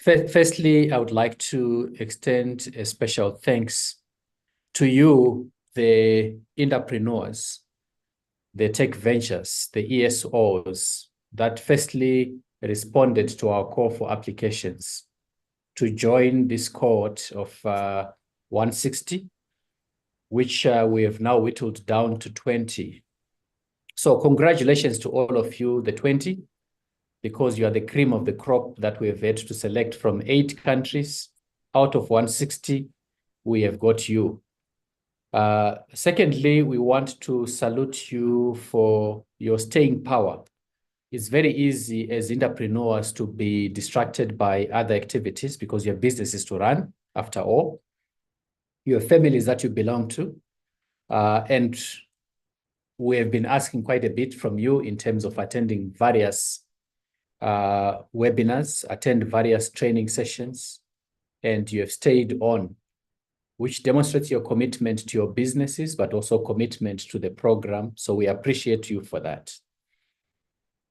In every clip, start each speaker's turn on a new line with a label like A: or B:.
A: Firstly, I would like to extend a special thanks to you, the entrepreneurs, the tech ventures, the ESOs that firstly responded to our call for applications to join this cohort of 160, which we have now whittled down to 20. So congratulations to all of you, the 20, because you are the cream of the crop that we have had to select from 8 countries. Out of 160, we have got you. Secondly, we want to salute you for your staying power. It's very easy as entrepreneurs to be distracted by other activities because your business is to run, after all. Your families that you belong to. And we have been asking quite a bit from you in terms of attending various webinars, attend various training sessions, and you have stayed on, which demonstrates your commitment to your businesses, but also commitment to the program. So we appreciate you for that.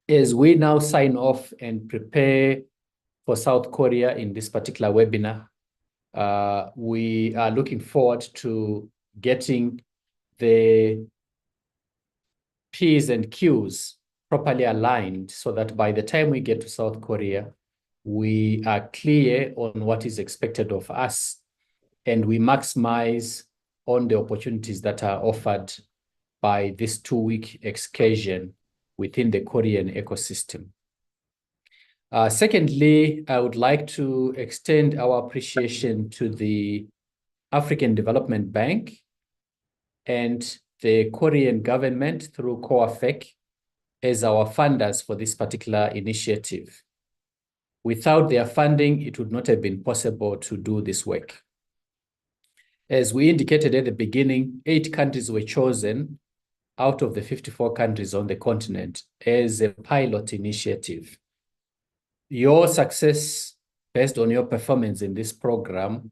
A: As we now sign off and prepare for South Korea in this particular webinar, we are looking forward to getting the P's and Q's properly aligned so that by the time we get to South Korea, we are clear on what is expected of us and we maximize on the opportunities that are offered by this 2-week excursion within the Korean ecosystem. Secondly, I would like to extend our appreciation to the African Development Bank and the Korean government through Cohort as our funders for this particular initiative. Without their funding, it would not have been possible to do this work. As we indicated at the beginning, 8 countries were chosen out of the 54 countries on the continent as a pilot initiative. Your success, based on your performance in this program,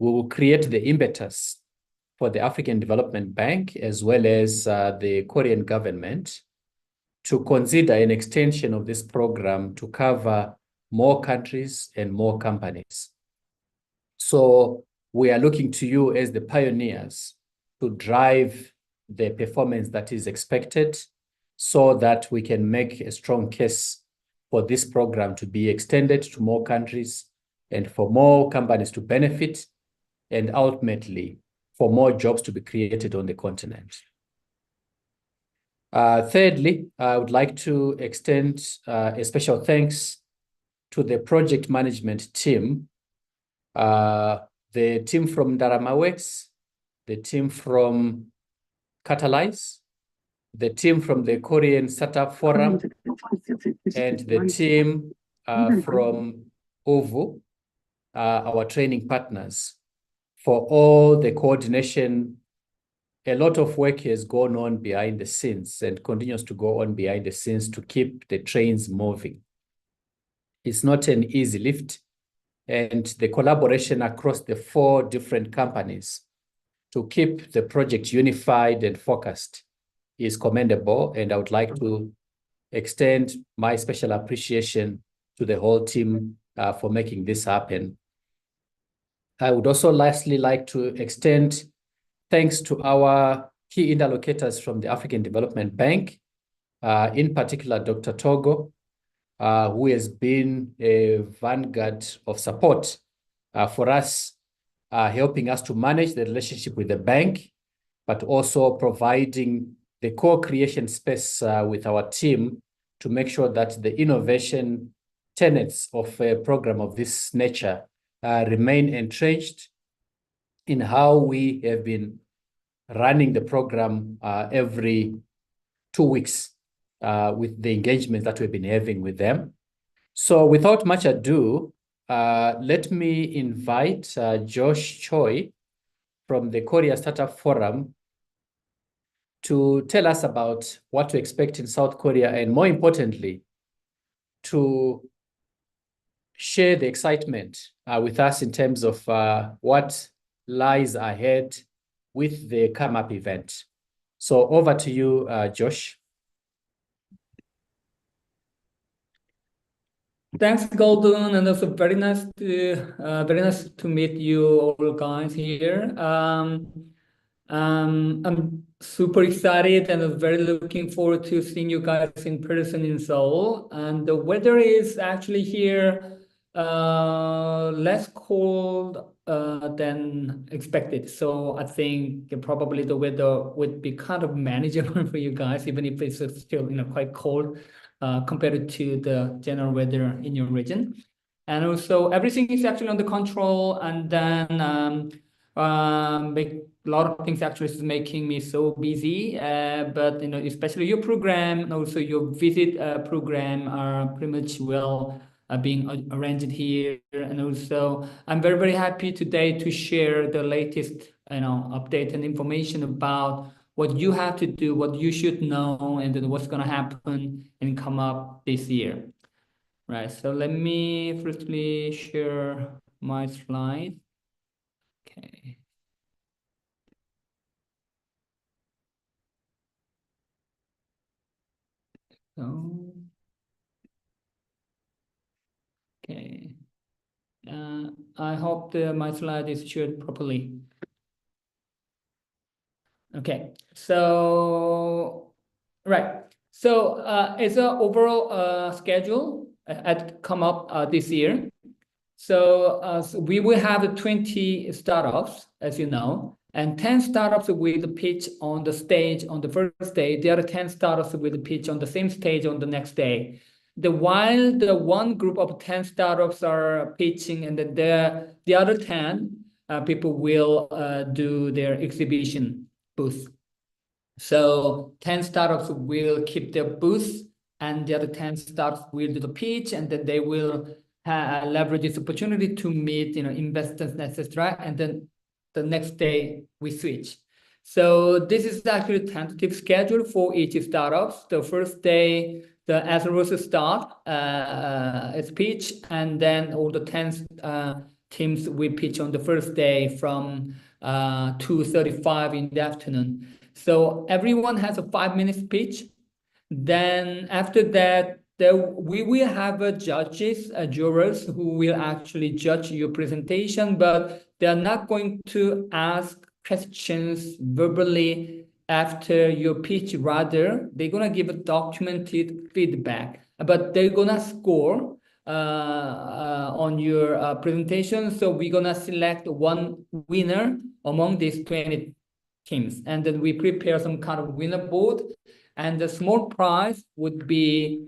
A: will create the impetus for the African Development Bank as well as the Korean government to consider an extension of this program to cover more countries and more companies. So we are looking to you as the pioneers to drive the performance that is expected so that we can make a strong case for this program to be extended to more countries and for more companies to benefit and ultimately for more jobs to be created on the continent. Thirdly, I would like to extend a special thanks to the project management team, the team from Daramawex, the team from Catalyze, the team from the Korean Startup Forum, and the team from OVO, our training partners, for all the coordination. A lot of work has gone on behind the scenes and continues to go on behind the scenes to keep the trains moving. It's not an easy lift, and the collaboration across the 4 different companies to keep the project unified and focused is commendable, and I would like to extend my special appreciation to the whole team for making this happen. I would also lastly like to extend thanks to our key interlocutors from the African Development Bank, in particular, Dr. Togo, who has been a vanguard of support for us, helping us to manage the relationship with the bank, but also providing the co-creation space with our team to make sure that the innovation tenets of a program of this nature remain entrenched in how we have been running the program every 2 weeks with the engagement that we've been having with them. So without much ado, let me invite Josh Choi from the Korea Startup Forum to tell us about what to expect in South Korea and, more importantly, to share the excitement with us in terms of what lies ahead with the Come Up event. So over to you, Josh.
B: Thanks, Golden, and also very nice to meet you all guys here. I'm super excited and I'm very looking forward to seeing you guys in person in Seoul. And the weather is actually here less cold than expected. So I think probably the weather would be kind of manageable for you guys, even if it's still quite cold compared to the general weather in your region. And also everything is actually under control. And then a lot of things actually is making me so busy. But especially your program and also your visit program are pretty much well being arranged here. And also I'm very, very happy today to share the latest update and information about what you have to do, what you should know, and then what's going to happen and come up this year. Right, so let me firstly share my slide. Okay. So, okay. I hope my slide is shared properly. Okay, so right. So as an overall schedule had come up this year. So we will have 20 startups, as you know, and 10 startups will pitch on the stage on the first day. The other 10 startups will pitch on the same stage on the next day. While the one group of 10 startups are pitching, and the other 10 people will do their exhibition booth. So 10 startups will keep their booth, and the other 10 startups will do the pitch, and then they will leverage this opportunity to meet investors, etc. And then the next day we switch. So this is actually a tentative schedule for each startups. The first day, the Atheros start its pitch, and then all the 10 teams will pitch on the first day from 2:35 in the afternoon. So everyone has a 5-minute speech. Then after that, we will have judges, jurors who will actually judge your presentation, but they're not going to ask questions verbally after your pitch. Rather, they're gonna give a documented feedback, but they're gonna score on your presentation. So we're gonna select one winner among these 20 teams, and then we prepare some kind of winner board, and the small prize would be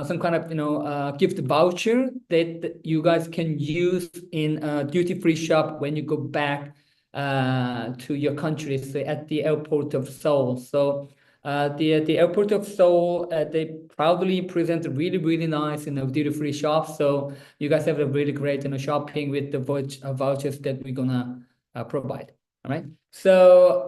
B: some kind of gift voucher that you guys can use in a duty-free shop when you go back to your country, so at the airport of Seoul. So the airport of Seoul, they proudly present a really, really nice duty-free shop. So you guys have a really great shopping with the vouchers that we're gonna provide. All right. So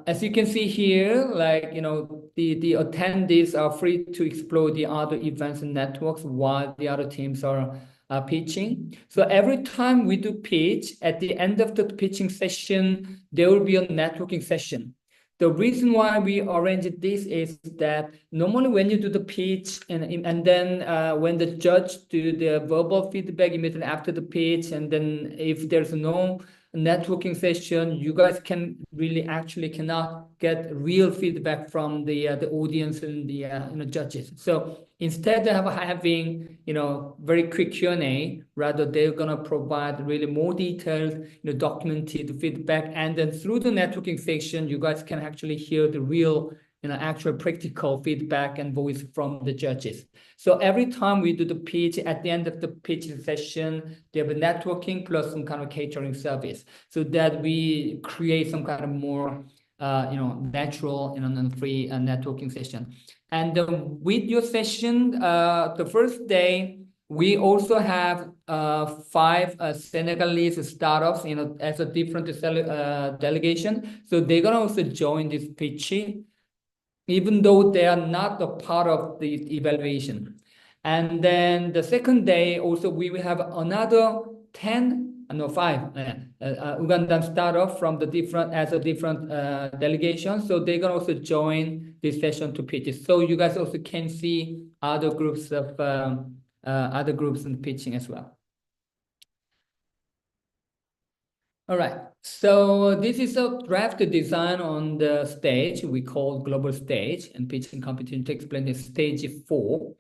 B: as you can see here, the attendees are free to explore the other events and networks while the other teams are pitching. So every time we do pitch, at the end of the pitching session, there will be a networking session. The reason why we arranged this is that normally when you do the pitch and then when the judge do the verbal feedback immediately after the pitch, and then if there's no networking session, you guys can really actually cannot get real feedback from the audience and the judges. So instead of having very quick Q&A, rather they're gonna provide really more detailed documented feedback, and then through the networking section, you guys can actually hear the real actual practical feedback and voice from the judges. So every time we do the pitch, at the end of the pitch session, they have a networking plus some kind of catering service, so that we create some kind of more natural and free networking session. And with your session, the first day, we also have 5 Senegalese startups, as a different delegation. So they're gonna also join this pitch, even though they are not a part of the evaluation. And then the second day, also we will have another 10 no, 5 Ugandan startup from the different delegation. So they can also join this session to pitch. So you guys also can see other groups and pitching as well. All right, so this is a draft design on the stage we call global stage, and pitching competition to explain the stage 4.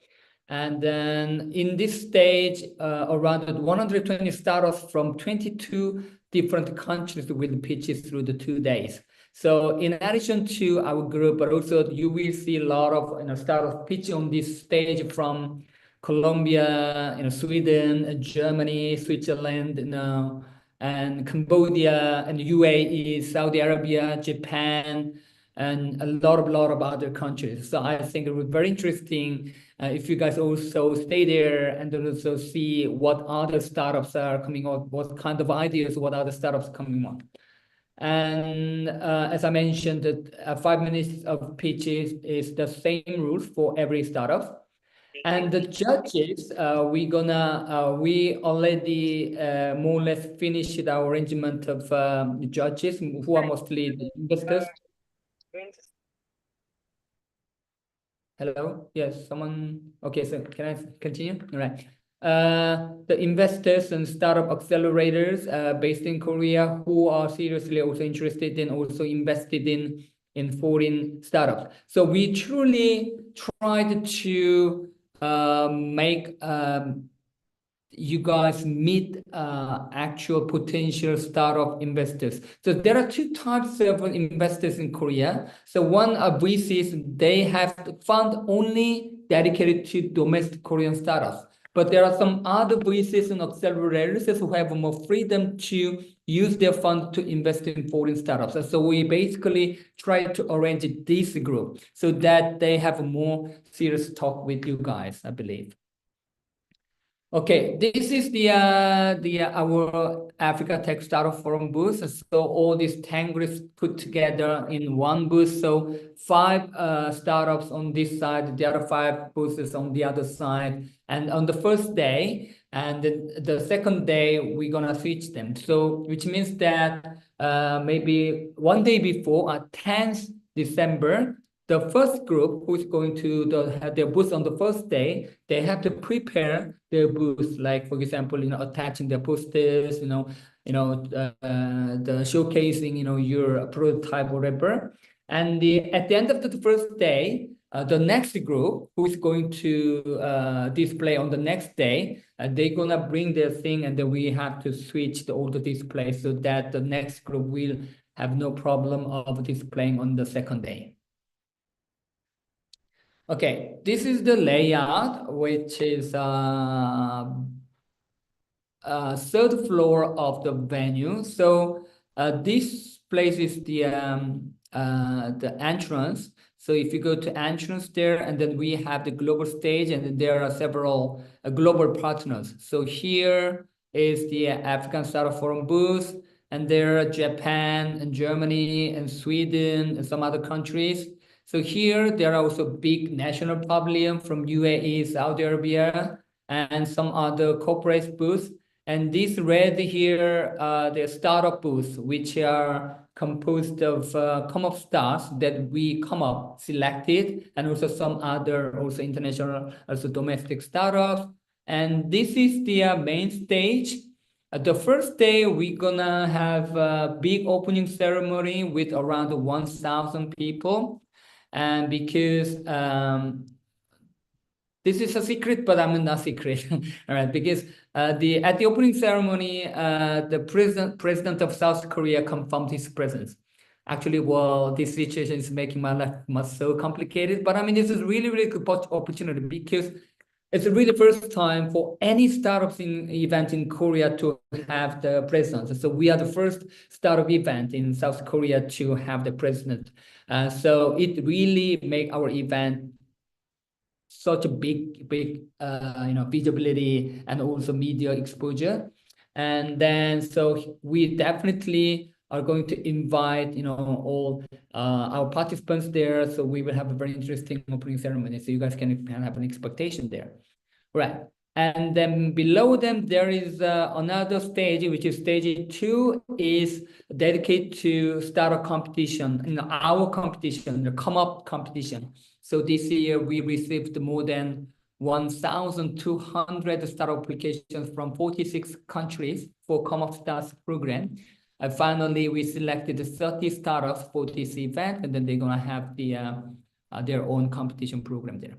B: And then in this stage, around 120 startups from 22 different countries will pitch through the 2 days. So in addition to our group, but also you will see a lot of startups pitch on this stage from Colombia, Sweden, Germany, Switzerland, and Cambodia, and UAE, Saudi Arabia, Japan, and a lot of other countries. So I think it was very interesting if you guys also stay there and also see what other startups are coming up, what kind of ideas, what other startups coming up. And as I mentioned, that 5 minutes of pitches is the same rules for every startup. And the judges, we already more or less finished our arrangement of the judges, who are mostly the investors. Hello? Yes, someone. Okay, so can I continue? All right. The investors and startup accelerators based in Korea who are seriously also interested in also invested in foreign startups. So we truly tried to make you guys meet actual potential startup investors. So there are 2 types of investors in Korea. So one of VCs, they have fund only dedicated to domestic Korean startups. But there are some other VCs and accelerators who have more freedom to use their fund to invest in foreign startups. And so we basically try to arrange this group so that they have a more serious talk with you guys, I believe. Okay, this is our Africa Tech Startup Forum booth. So all these 10 groups put together in one booth. So 5 startups on this side, the other 5 booths on the other side. And on the first day and the second day, we're gonna switch them. So which means that maybe one day before, 10th December, the first group who's going to have their booth on the first day, they have to prepare their booth, like for example, attaching their posters, the showcasing, your prototype or whatever. And at the end of the first day, the next group who is going to display on the next day, they're gonna bring their thing, and then we have to switch all the displays so that the next group will have no problem of displaying on the second day. Okay, this is the layout, which is 3rd floor of the venue. So this place is the entrance. So if you go to entrance there, and then we have the global stage, and then there are several global partners. So here is the African Startup Forum booth, and there are Japan and Germany and Sweden and some other countries. So here there are also big national pavilion from UAE, Saudi Arabia, and some other corporate booths. And this red here, the startup booths, which are composed of come up stars that we come up selected, and also some other also international, also domestic startups. And this is the main stage. The first day, we're gonna have a big opening ceremony with around 1,000 people. And because this is a secret, but I'm not secret, all right? Because at the opening ceremony, the president of South Korea confirmed his presence. Actually, well, this situation is making my life much so complicated. But I mean, this is really good opportunity, because it's really the first time for any startups event in Korea to have the president. So we are the first startup event in South Korea to have the president. So it really make our event such a big visibility and also media exposure. And then so we definitely are going to invite all our participants there. So we will have a very interesting opening ceremony. So you guys can have an expectation there. Right. And then below them, there is another stage, which is stage 2, is dedicated to startup competition, our competition, the Come Up competition. So this year, we received more than 1,200 startup applications from 46 countries for Come Up Stars program. And finally, we selected 30 startups for this event, and then they're going to have their own competition program there.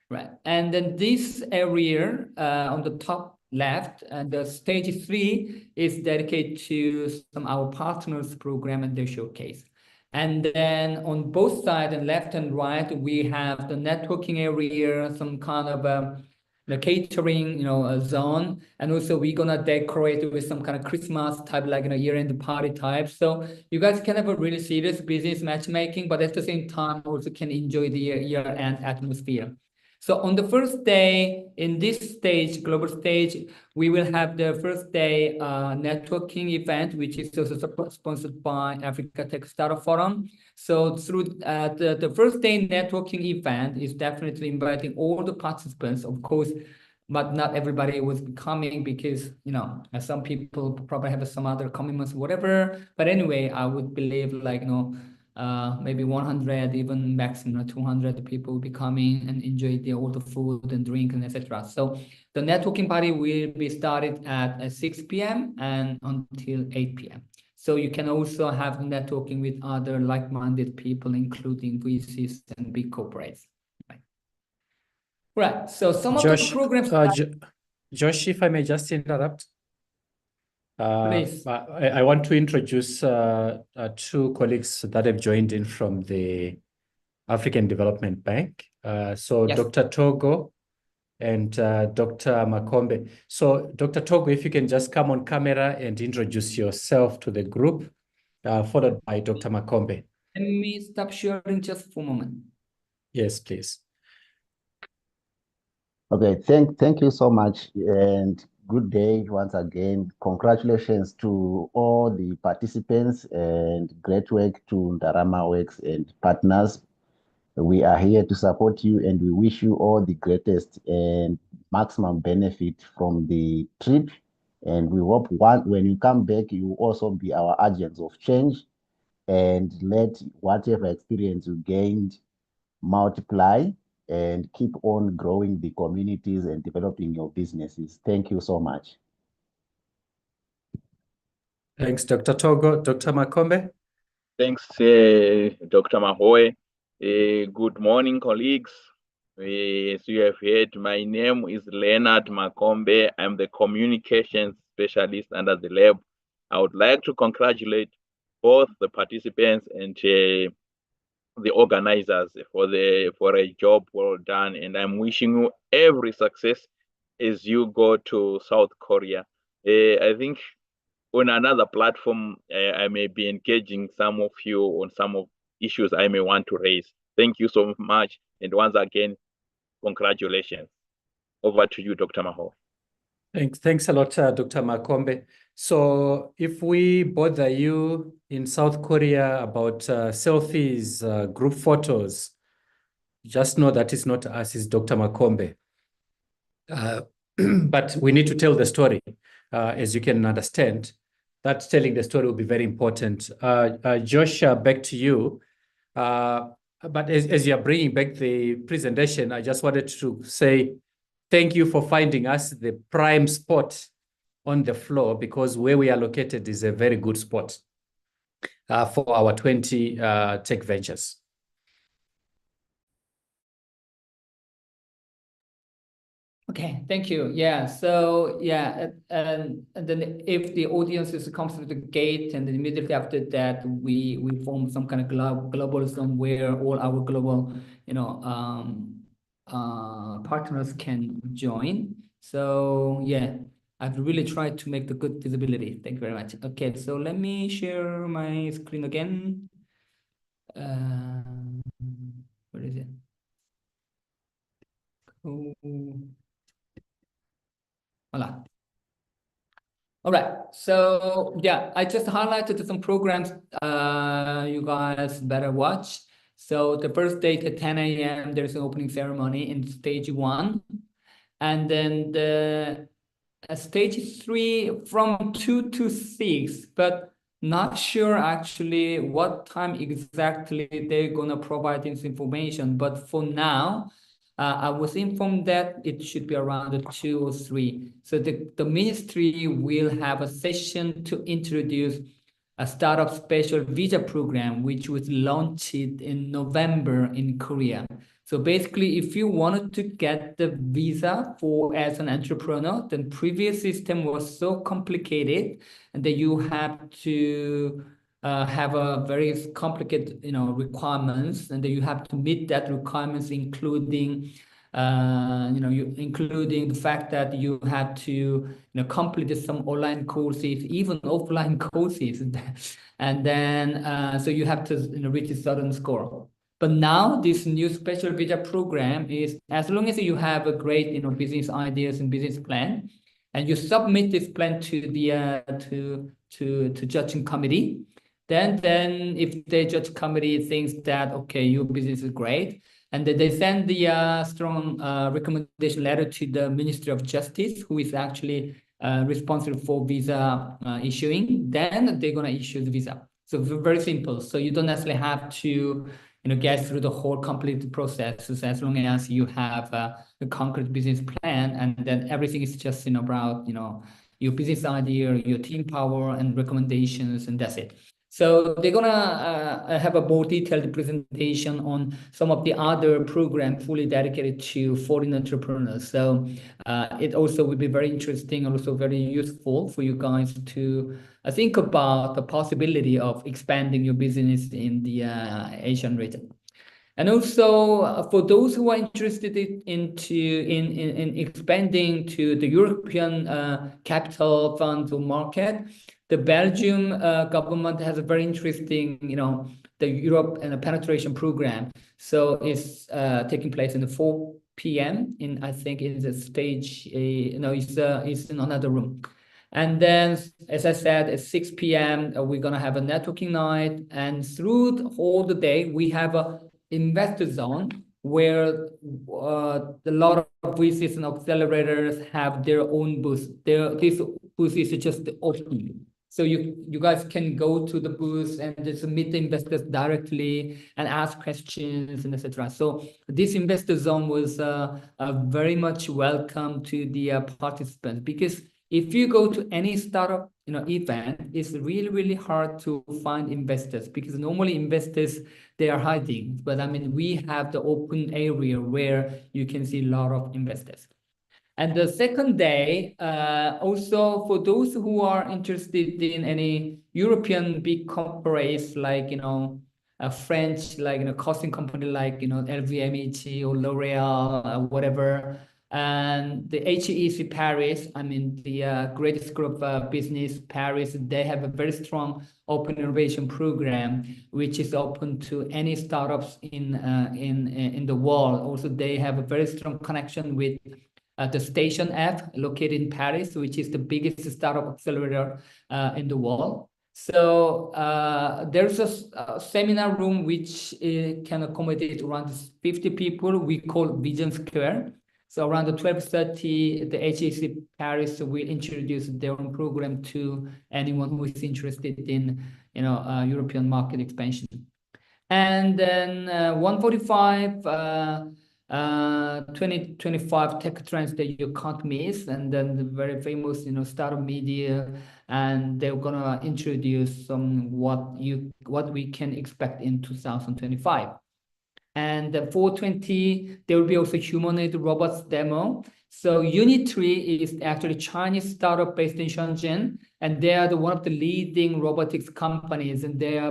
B: Right. And then this area on the top left, the stage 3 is dedicated to some our partners program and their showcase. And then on both sides, and left and right, we have the networking area, some kind of the catering, zone, and also we're gonna decorate with some kind of Christmas type, like year-end party type. So you guys can have a really serious business matchmaking, but at the same time also can enjoy the year-end atmosphere. So on the first day, in this stage, global stage, we will have the first day networking event, which is also sponsored by Africa Tech Startup Forum. So through the first day networking event is definitely inviting all the participants, of course, but not everybody was coming because, some people probably have some other commitments, whatever. But anyway, I would believe maybe 100, even maximum 200 people will be coming and enjoy all the food and drink and etc. So the networking party will be started at 6 p.m. and until 8 p.m. So you can also have networking with other like-minded people, including VCs and big corporates. Right. So some of the programs.
A: Josh, if I may just interrupt.
B: Please.
A: I want to introduce 2 colleagues that have joined in from the African Development Bank. So yes. Dr. Togo and Dr. Makombe. So Dr. Togo, if you can just come on camera and introduce yourself to the group, followed by Dr. Makombe.
B: Let me stop sharing just for a moment.
A: Yes, please.
C: Okay, thank you so much, and good day once again. Congratulations to all the participants and great work to Ndarama Works and partners. We are here to support you, and we wish you all the greatest and maximum benefit from the trip. And we hope when you come back, you will also be our agents of change and let whatever experience you gained multiply and keep on growing the communities and developing your businesses. Thank you so much.
A: Thanks, Dr. Togo. Dr. Makombe?
D: Thanks, Dr. Mahoe. Good morning, colleagues. As you have heard, my name is Leonard Makombe. I'm the communications specialist under the lab. I would like to congratulate both the participants and the organizers for a job well done, and I'm wishing you every success as you go to South Korea. I think on another platform, I may be engaging some of you on some of issues I may want to raise. Thank you so much, and once again, congratulations. Over to you, Dr. Maho.
A: Thanks a lot, Dr. Makombe. So if we bother you in South Korea about selfies, group photos, just know that it's not us, it's Dr. Makombe. But we need to tell the story, as you can understand. That telling the story will be very important. Josh, back to you. But as you're bringing back the presentation, I just wanted to say thank you for finding us the prime spot on the floor, because where we are located is a very good spot for our 20 tech ventures.
B: Okay, thank you. Yeah, so yeah, and then if the audience comes to the gate, and then immediately after that, we form some kind of global zone where all our global, partners can join. So yeah, I've really tried to make the good visibility. Thank you very much. Okay, so let me share my screen again. Where is it? Oh. Voila. All right. So yeah, I just highlighted some programs you guys better watch. So the first day at 10 a.m. there's an opening ceremony in stage 1. And then the stage 3 from 2 to 6, but not sure actually what time exactly they're gonna provide this information. But for now, I was informed that it should be around 2 or 3. So the ministry will have a session to introduce a startup special visa program, which was launched in November in Korea. So basically, if you wanted to get the visa for as an entrepreneur, then previous system was so complicated and that you have to have a very complicated, requirements, and that you have to meet that requirements, including including the fact that you have to complete some online courses, even offline courses, and then so you have to reach a certain score. But now this new special visa program is, as long as you have a great business ideas and business plan, and you submit this plan to the to judging committee, then if the judge committee thinks that okay, your business is great, and then they send the strong recommendation letter to the Ministry of Justice, who is actually responsible for visa issuing, then they're gonna issue the visa. So very simple. So you don't necessarily have to get through the whole complete process, as long as you have a concrete business plan, and then everything is just about your business idea, your team power, and recommendations, and that's it. So they're gonna have a more detailed presentation on some of the other programs fully dedicated to foreign entrepreneurs. So it also will be very interesting and also very useful for you guys to think about the possibility of expanding your business in the Asian region. And also for those who are interested in expanding to the European capital funds or market, the Belgium government has a very interesting, the Europe and a penetration program. So it's taking place in the 4 p.m. in, I think, in the stage. It's in another room. And then, as I said, at 6 p.m. We're gonna have a networking night, and through all the day we have a investor zone where a lot of VCs and accelerators have their own booth. This booth is just open. So you guys can go to the booth and just meet the investors directly and ask questions and etc. So this investor zone was very much welcome to the participants, because if you go to any startup event, it's really, really hard to find investors, because normally investors, they are hiding. But I mean, we have the open area where you can see a lot of investors. And the second day, also for those who are interested in any European big corporates, like a French costing company like LVMH or L'Oreal, whatever, and the HEC Paris, I mean the greatest group of business Paris, they have a very strong open innovation program, which is open to any startups in the world. Also, they have a very strong connection with the Station F, located in Paris, which is the biggest startup accelerator in the world. So there's a seminar room which can accommodate around 50 people. We call Vision Square. So around 12:30, the HEC Paris will introduce their own program to anyone who is interested in European market expansion. And then 1:45. 2025 tech trends that you can't miss, and then the very famous startup media, and they're gonna introduce what we can expect in 2025. And 4:20 there will be also humanoid robots demo. So Unit 3 is actually Chinese startup based in Shenzhen, and they are one of the leading robotics companies, and they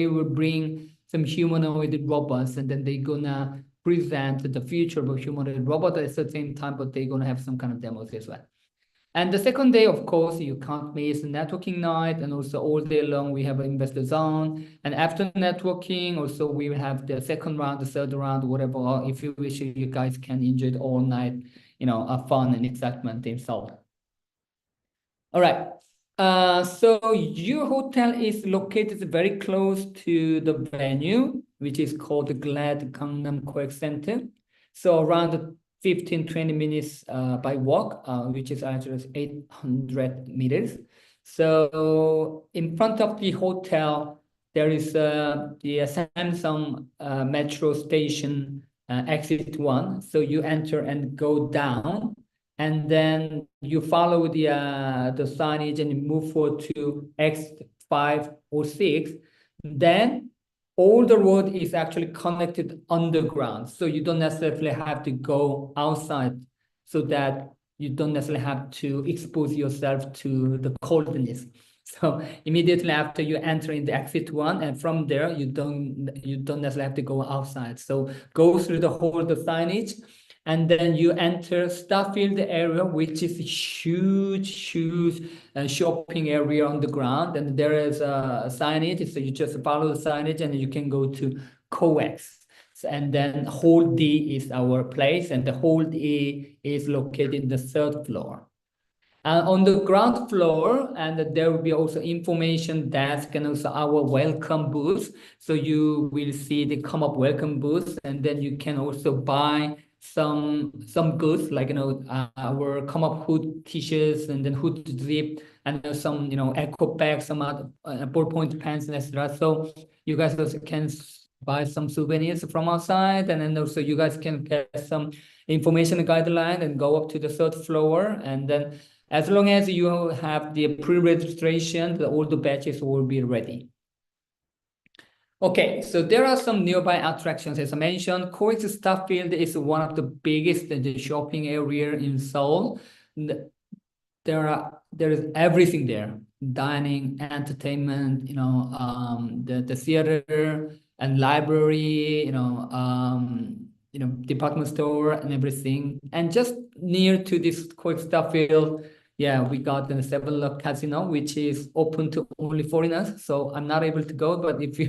B: will bring some humanoid robots, and then they're gonna present the future of humanoid robot at the same time, but they're gonna have some kind of demos as well. And the second day, of course, you can't miss networking night, and also all day long we have an investor zone. And after networking, also we will have the second round, the third round, whatever. Or if you wish, you guys can enjoy it all night, fun and excitement inside. All right. So your hotel is located very close to the venue, which is called the Glad Gangnam Co-Center. So around 15-20 minutes by walk, which is actually 800 meters. So in front of the hotel, there is the Samsung metro station exit 1. So you enter and go down, and then you follow the signage and move forward to exit 5 or 6. Then all the road is actually connected underground, so you don't necessarily have to go outside, so that you don't necessarily have to expose yourself to the coldness. So immediately after you enter in the exit 1, and from there you don't necessarily have to go outside. So go through the whole the signage, and then you enter Starfield area, which is a huge shopping area on the ground, and there is a signage, so you just follow the signage and you can go to COEX. And then Hall D is our place, and the Hall D is located in the 3rd floor. On the ground floor, and there will be also information desk and also our welcome booth. So you will see the come up welcome booth, and then you can also buy some goods like our come up hood t-shirts, and then hood zip, and some eco bags, some other ballpoint pens, and etc. So you guys also can buy some souvenirs from outside, and then also you guys can get some information guideline and go up to the 3rd floor. And then as long as you have the pre-registration, all the batches will be ready. Okay, so there are some nearby attractions. As I mentioned, COEX Starfield is one of the biggest shopping area in Seoul. There is everything there: dining, entertainment, the theater and library, department store and everything. And just near to this COEX Starfield, yeah, we got the Seven Love Casino, which is open to only foreigners. So I'm not able to go, but if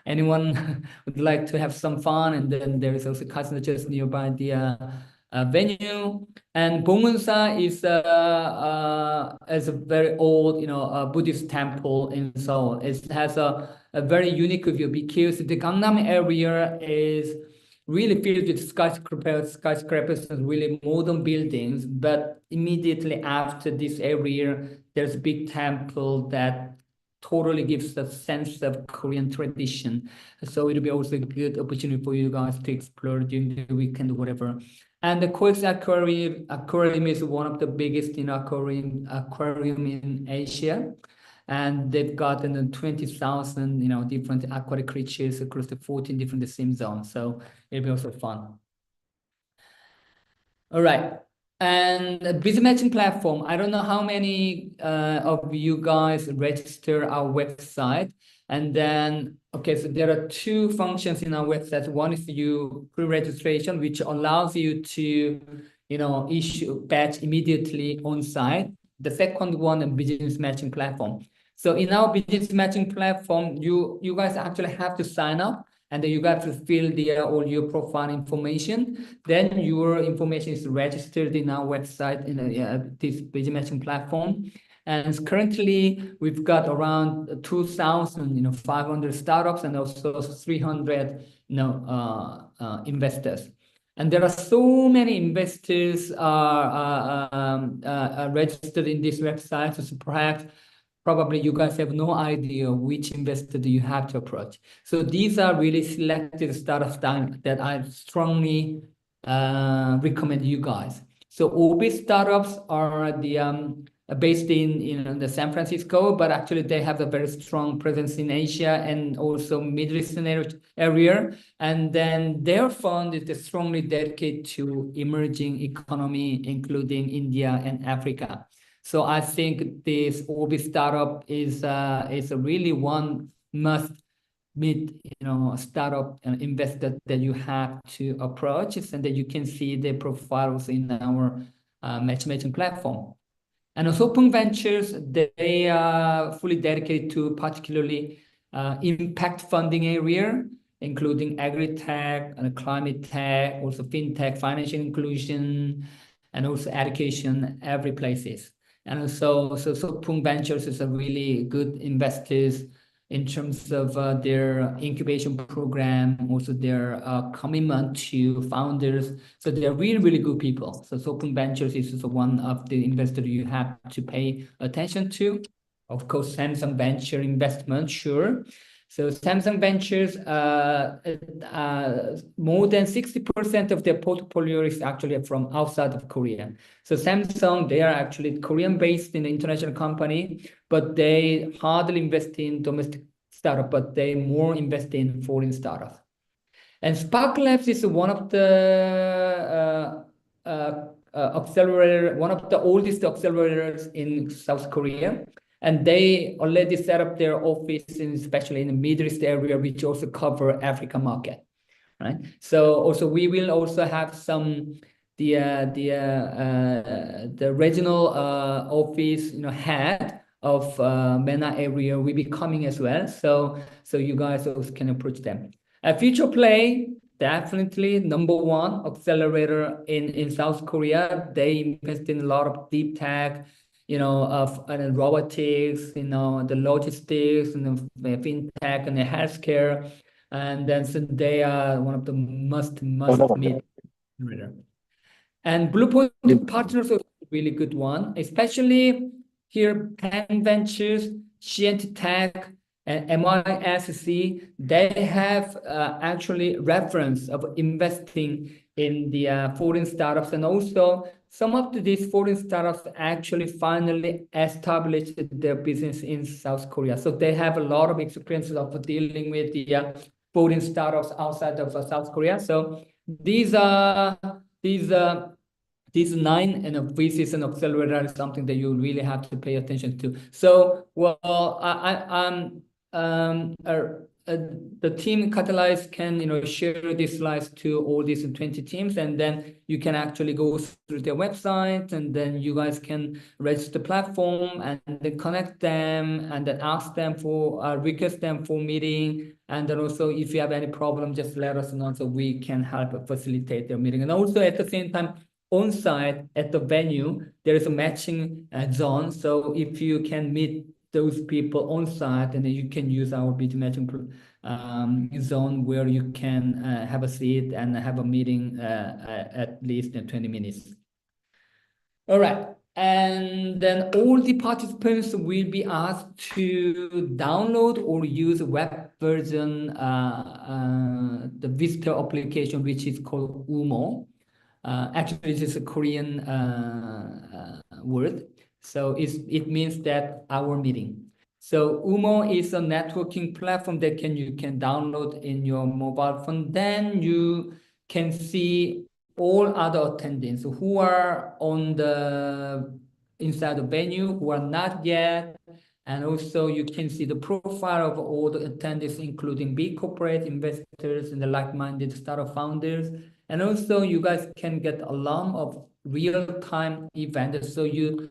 B: anyone would like to have some fun, and then there is also casino just nearby the venue. And Bongwon-sa is a very old, Buddhist temple in Seoul. It has a very unique view because the Gangnam area is really filled with skyscrapers and really modern buildings. But immediately after this area, there's a big temple that totally gives a sense of Korean tradition. So it'll be also a good opportunity for you guys to explore during the weekend or whatever. And the COEX Aquarium is one of the biggest aquarium in Asia. And they've got 20,000 different aquatic creatures across the 14 different sim zones. So it'll be also fun. All right. And a busy matching platform. I don't know how many of you guys register our website. And then, okay, so there are 2 functions in our website. One is pre-registration, which allows you to, issue batch immediately on site. The second one, a business matching platform. So in our business matching platform, you guys actually have to sign up, and then you got to fill all your profile information. Then your information is registered in our website in this business matching platform. And currently, we've got around 2,500 startups and also 300 investors. And there are so many investors registered in this website. So perhaps probably you guys have no idea which investor do you have to approach. So these are really selected startups that I strongly recommend you guys. So OB startups are based in the San Francisco, but actually they have a very strong presence in Asia and also Middle Eastern area. And then their fund is strongly dedicated to emerging economy, including India and Africa. So I think this OB startup is a really one must meet startup investor that you have to approach, and that you can see the profiles in our matchmaking platform. And also Open Ventures, they are fully dedicated to particularly impact funding area, including agri-tech and climate tech, also fintech, financial inclusion, and also education, every places. And also, so Pung Ventures is a really good investors in terms of their incubation program, also their commitment to founders. So they're really, really good people. So Open Ventures is one of the investors you have to pay attention to. Of course, Samsung Venture Investment, sure. So Samsung Ventures, more than 60% of their portfolio is actually from outside of Korea. So Samsung, they are actually Korean-based in an international company, but they hardly invest in domestic startup, but they more invest in foreign startups. And Spark Labs is one of the accelerator, one of the oldest accelerators in South Korea. And they already set up their office, especially in the Middle East area, which also cover Africa market, right? So also we will also have some the regional office, head of MENA area will be coming as well. So you guys also can approach them. A future play, definitely number one accelerator in South Korea. They invest in a lot of deep tech, of robotics, the logistics and the fintech and the healthcare. And then so they are one of the must meet. And Bluepoint Partners are a really good one, especially here, Penn Ventures, GNT Tech, and MISC. They have actually reference of investing in the foreign startups, and also some of these foreign startups actually finally established their business in South Korea. So they have a lot of experience of dealing with the foreign startups outside of South Korea. So these 9 and VCs and accelerator is something that you really have to pay attention to. So, the team Catalyze can share these slides to all these 20 teams, and then you can actually go through their website, and then you guys can register the platform and then connect them, and then ask them for request them for meeting. And then also, if you have any problem, just let us know so we can help facilitate their meeting. And also at the same time, on site at the venue, there is a matching zone. So if you can meet those people on site, and then you can use our bid matching zone where you can have a seat and have a meeting at least in 20 minutes. All right. And then all the participants will be asked to download or use a web version, the visitor application, which is called UMO. Actually, this is a Korean word. So it means that our meeting. So UMO is a networking platform that you can download in your mobile phone. Then you can see all other attendees who are on the inside the venue, who are not yet. And also you can see the profile of all the attendees, including big corporate investors and the like-minded startup founders. And also you guys can get alarm of real-time events, so you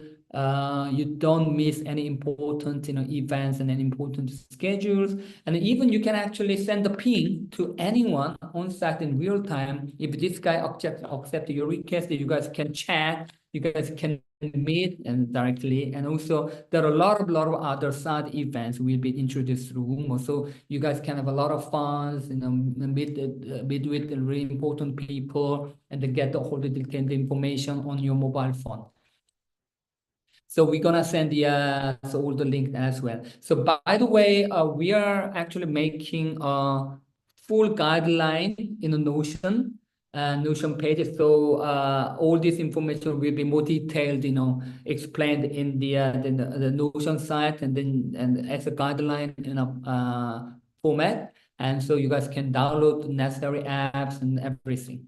B: don't miss any important events and any important schedules. And even you can actually send a ping to anyone on site in real time. If this guy accept your request, you guys can chat, you guys can meet and directly. And also there are a lot of other side events will be introduced through UMO, so you guys can have a lot of fun, meet with really important people, and then get all the information on your mobile phone. So we're gonna send all the link as well. So by the way, we are actually making a full guideline in the Notion page. So all this information will be more detailed, explained in the Notion site, and as a guideline in a format. And so you guys can download the necessary apps and everything.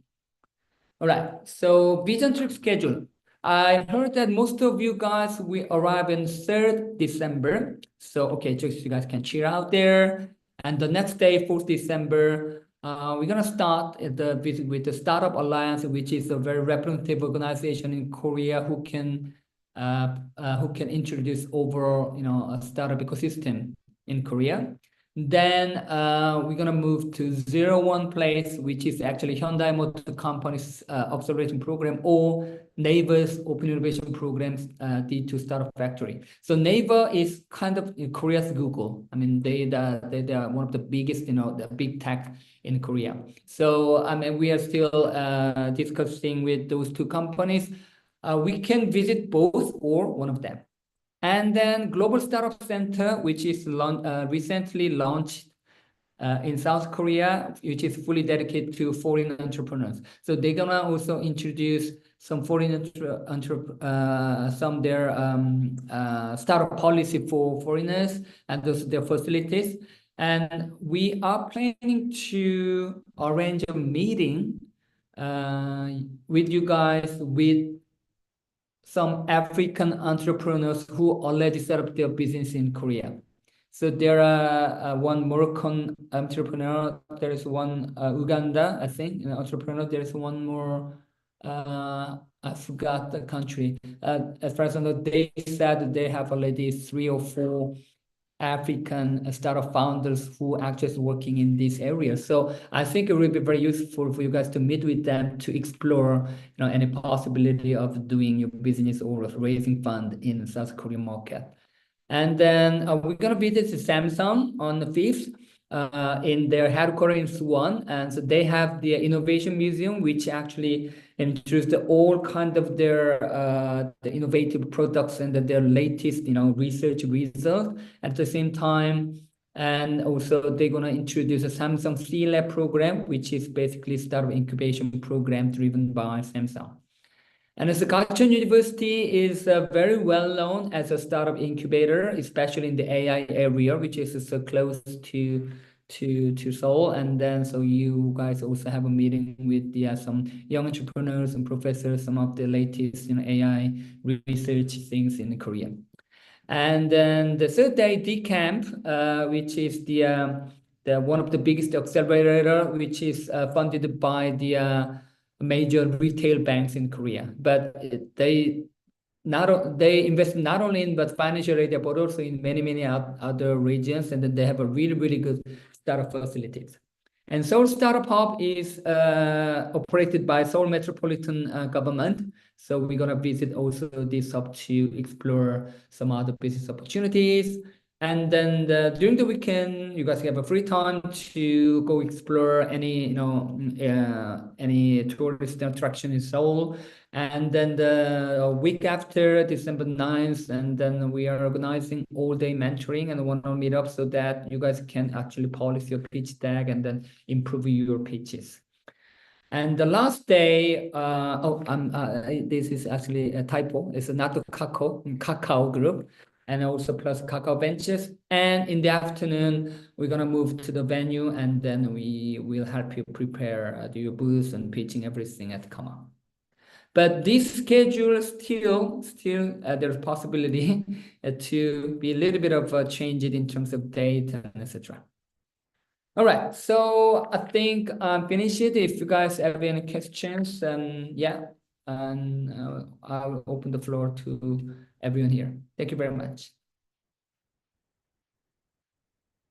B: All right. So vision trip schedule. I heard that most of you guys will arrive in 3rd December. So, okay, just you guys can cheer out there. And the next day, 4th December, we're going to start at the visit with the Startup Alliance, which is a very representative organization in Korea who can introduce overall, a startup ecosystem in Korea. Then we're gonna move to 01 place, which is actually Hyundai Motor Company's acceleration program or NAVER's Open Innovation Programs, D2 Startup Factory. So NAVER is kind of Korea's Google. I mean, they are one of the biggest, the big tech in Korea. So I mean, we are still discussing with those two companies. We can visit both or one of them. And then Global Startup Center, which is recently launched in South Korea, which is fully dedicated to foreign entrepreneurs. So they're gonna also introduce some foreign their startup policy for foreigners and their facilities. And we are planning to arrange a meeting with you guys with some African entrepreneurs who already set up their business in Korea. So there are one Moroccan entrepreneur, there is one Uganda, I think, entrepreneur. There is one more, I forgot the country. As far as I know, they said they have already 3 or 4 African startup founders who are actually working in this area. So I think it will be very useful for you guys to meet with them to explore, any possibility of doing your business or raising fund in the South Korean market. And then we're gonna visit Samsung on the 5th in their headquarters in Suwon. And so they have the Innovation Museum, which actually introduced all kind of their the innovative products and their latest, research results at the same time. And also they're gonna introduce a Samsung C-Lab program, which is basically startup incubation program driven by Samsung. And as the Gachon University is very well known as a startup incubator, especially in the AI area, which is so close to Seoul. And then so you guys also have a meeting with some young entrepreneurs and professors, some of the latest AI research things in Korea. And then the third day, DCamp, which is the one of the biggest accelerator, which is funded by the major retail banks in Korea. But they invest not only in but financial area, but also in many other regions, and then they have a really good startup facilities. And Seoul Startup Hub is operated by Seoul Metropolitan Government. So we're gonna visit also this hub to explore some other business opportunities. And then during the weekend, you guys have a free time to go explore any, any tourist attraction in Seoul. And then the week after, December 9th, and then we are organizing all-day mentoring and one-on-one meetup so that you guys can actually polish your pitch deck and then improve your pitches. And the last day, this is actually a typo. It's not the Kakao group, and also plus Kakao Ventures. And in the afternoon, we're gonna move to the venue, and then we will help you prepare your booth and pitching everything at Kama. But this schedule still there's possibility to be a little bit of a change it in terms of date and etc. All right, so I think I'm finished it. If you guys have any questions, then yeah, and I'll open the floor to everyone here. Thank you very much.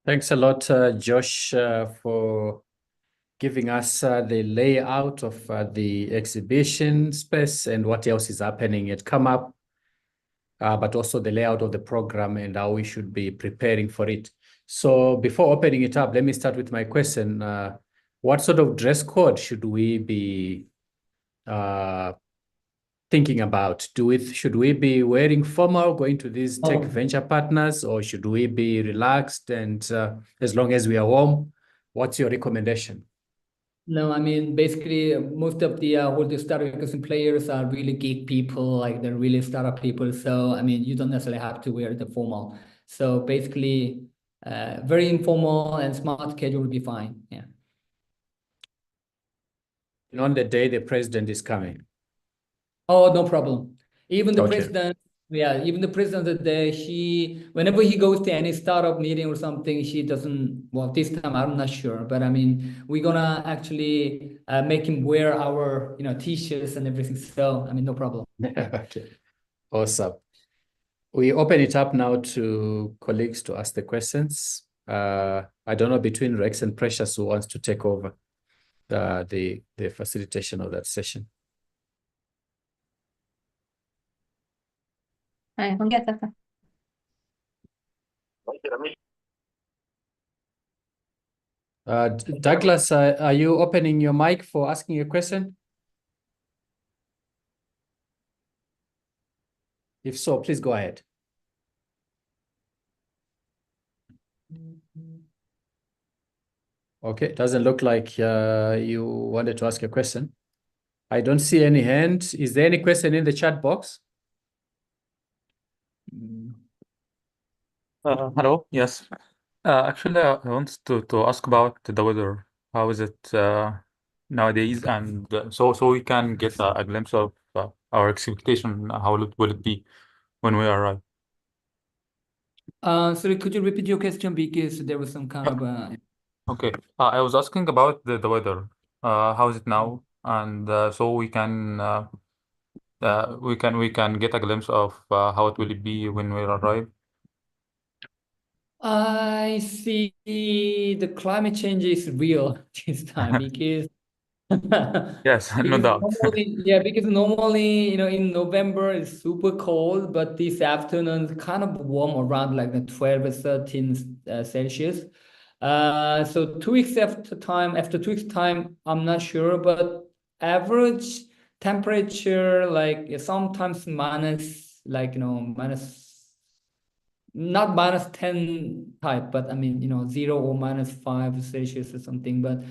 A: Thanks a lot, Josh, for giving us the layout of the exhibition space and what else is happening at Come Up, but also the layout of the program and how we should be preparing for it. So before opening it up, let me start with my question. What sort of dress code should we be thinking about? Should we be wearing formal going to these tech venture partners, or should we be relaxed and as long as we are home? What's your recommendation?
B: No, I mean, basically, most of the all the startup ecosystem players are really geek people, like they're really startup people. So, I mean, you don't necessarily have to wear the formal. So basically, very informal and smart casual would be fine. Yeah.
A: And on the day the president is coming.
B: Oh, no problem. Even the
A: Okay.
B: president, even the president of the day, whenever he goes to any startup meeting or something, he doesn't, well, this time I'm not sure, but I mean, we're gonna actually make him wear our, t-shirts and everything. So, I mean, no problem.
A: Okay. Awesome. We open it up now to colleagues to ask the questions. I don't know, between Rex and Precious who wants to take over the facilitation of that session.
E: Ongea sasa.
A: Douglas, are you opening your mic for asking a question? If so, please go ahead. Okay, doesn't look like you wanted to ask a question. I don't see any hand. Is there any question in the chat box?
F: Hello. Yes. Actually, I want to ask about the weather. How is it nowadays? And so we can get a glimpse of our expectation. How will it be when we arrive?
B: Sorry, could you repeat your question because there was some kind of
F: Okay. I was asking about the weather. How is it now? And so we can get a glimpse of how it will be when we arrive.
B: I see the climate change is real this time because
F: Yes, no
B: because
F: doubt.
B: normally, in November it's super cold, but this afternoon it's kind of warm around like the 12 or 13 Celsius. So 2 weeks after 2 weeks time, I'm not sure, but average temperature like sometimes minus like minus, not minus 10 type, but I mean 0 or -5 Celsius or something. But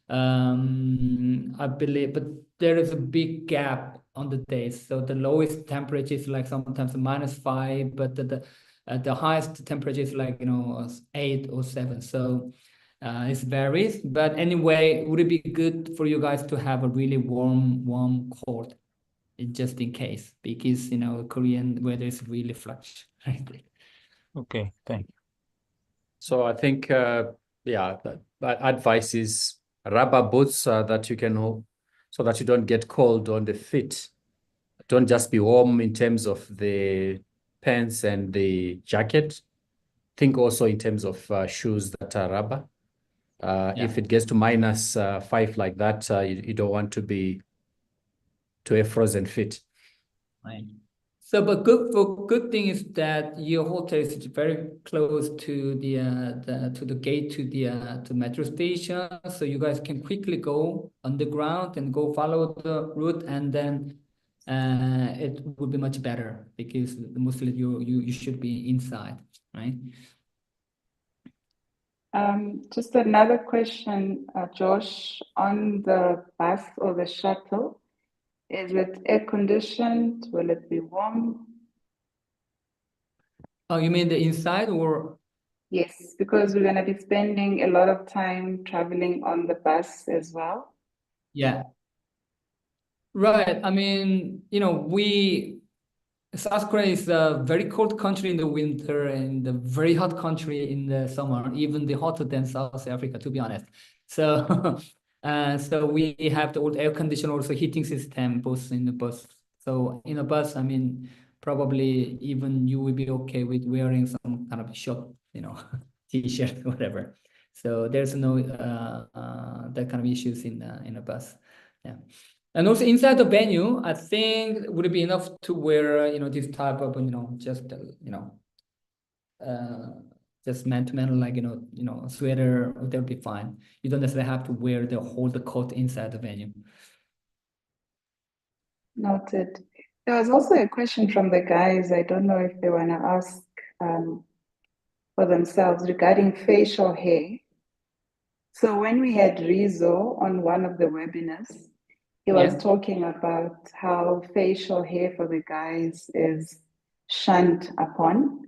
B: I believe, but there is a big gap on the days. So the lowest temperature is like sometimes -5, but the highest temperature is like 8 or 7. So it varies. But anyway, would it be good for you guys to have a really warm cold, just in case, because Korean weather is really fluctuating.
F: Okay, thank you.
A: So I think, yeah, that advice is rubber boots that you can hold so that you don't get cold on the feet. Don't just be warm in terms of the pants and the jacket. Think also in terms of shoes that are rubber. If it gets to -5 like that, you don't want to be to a frozen feet.
B: Right. So, but good thing is that your hotel is very close to the gate to metro station, so you guys can quickly go underground and go follow the route, and then it would be much better because mostly you should be inside, right?
E: Just another question, Josh, on the bus or the shuttle. Is it air conditioned? Will it be warm?
B: Oh, you mean the inside or?
E: Yes, because we're going to be spending a lot of time traveling on the bus as well.
B: Yeah. Right. I mean, South Korea is a very cold country in the winter and a very hot country in the summer, even the hotter than South Africa, to be honest. So, so we have the old air conditioner, also heating system, both in the bus. So in a bus, I mean, probably even you will be okay with wearing some kind of short, t-shirt, whatever. So there's no that kind of issues in a bus. Yeah. And also inside the venue, I think would it be enough to wear, this type of, just man-to-man, like, sweater, that'll be fine. You don't necessarily have to wear the whole coat inside the venue.
E: Noted. There was also a question from the guys. I don't know if they want to ask for themselves regarding facial hair. So when we had Rizzo on one of the webinars, he was talking about how facial hair for the guys is shunned upon.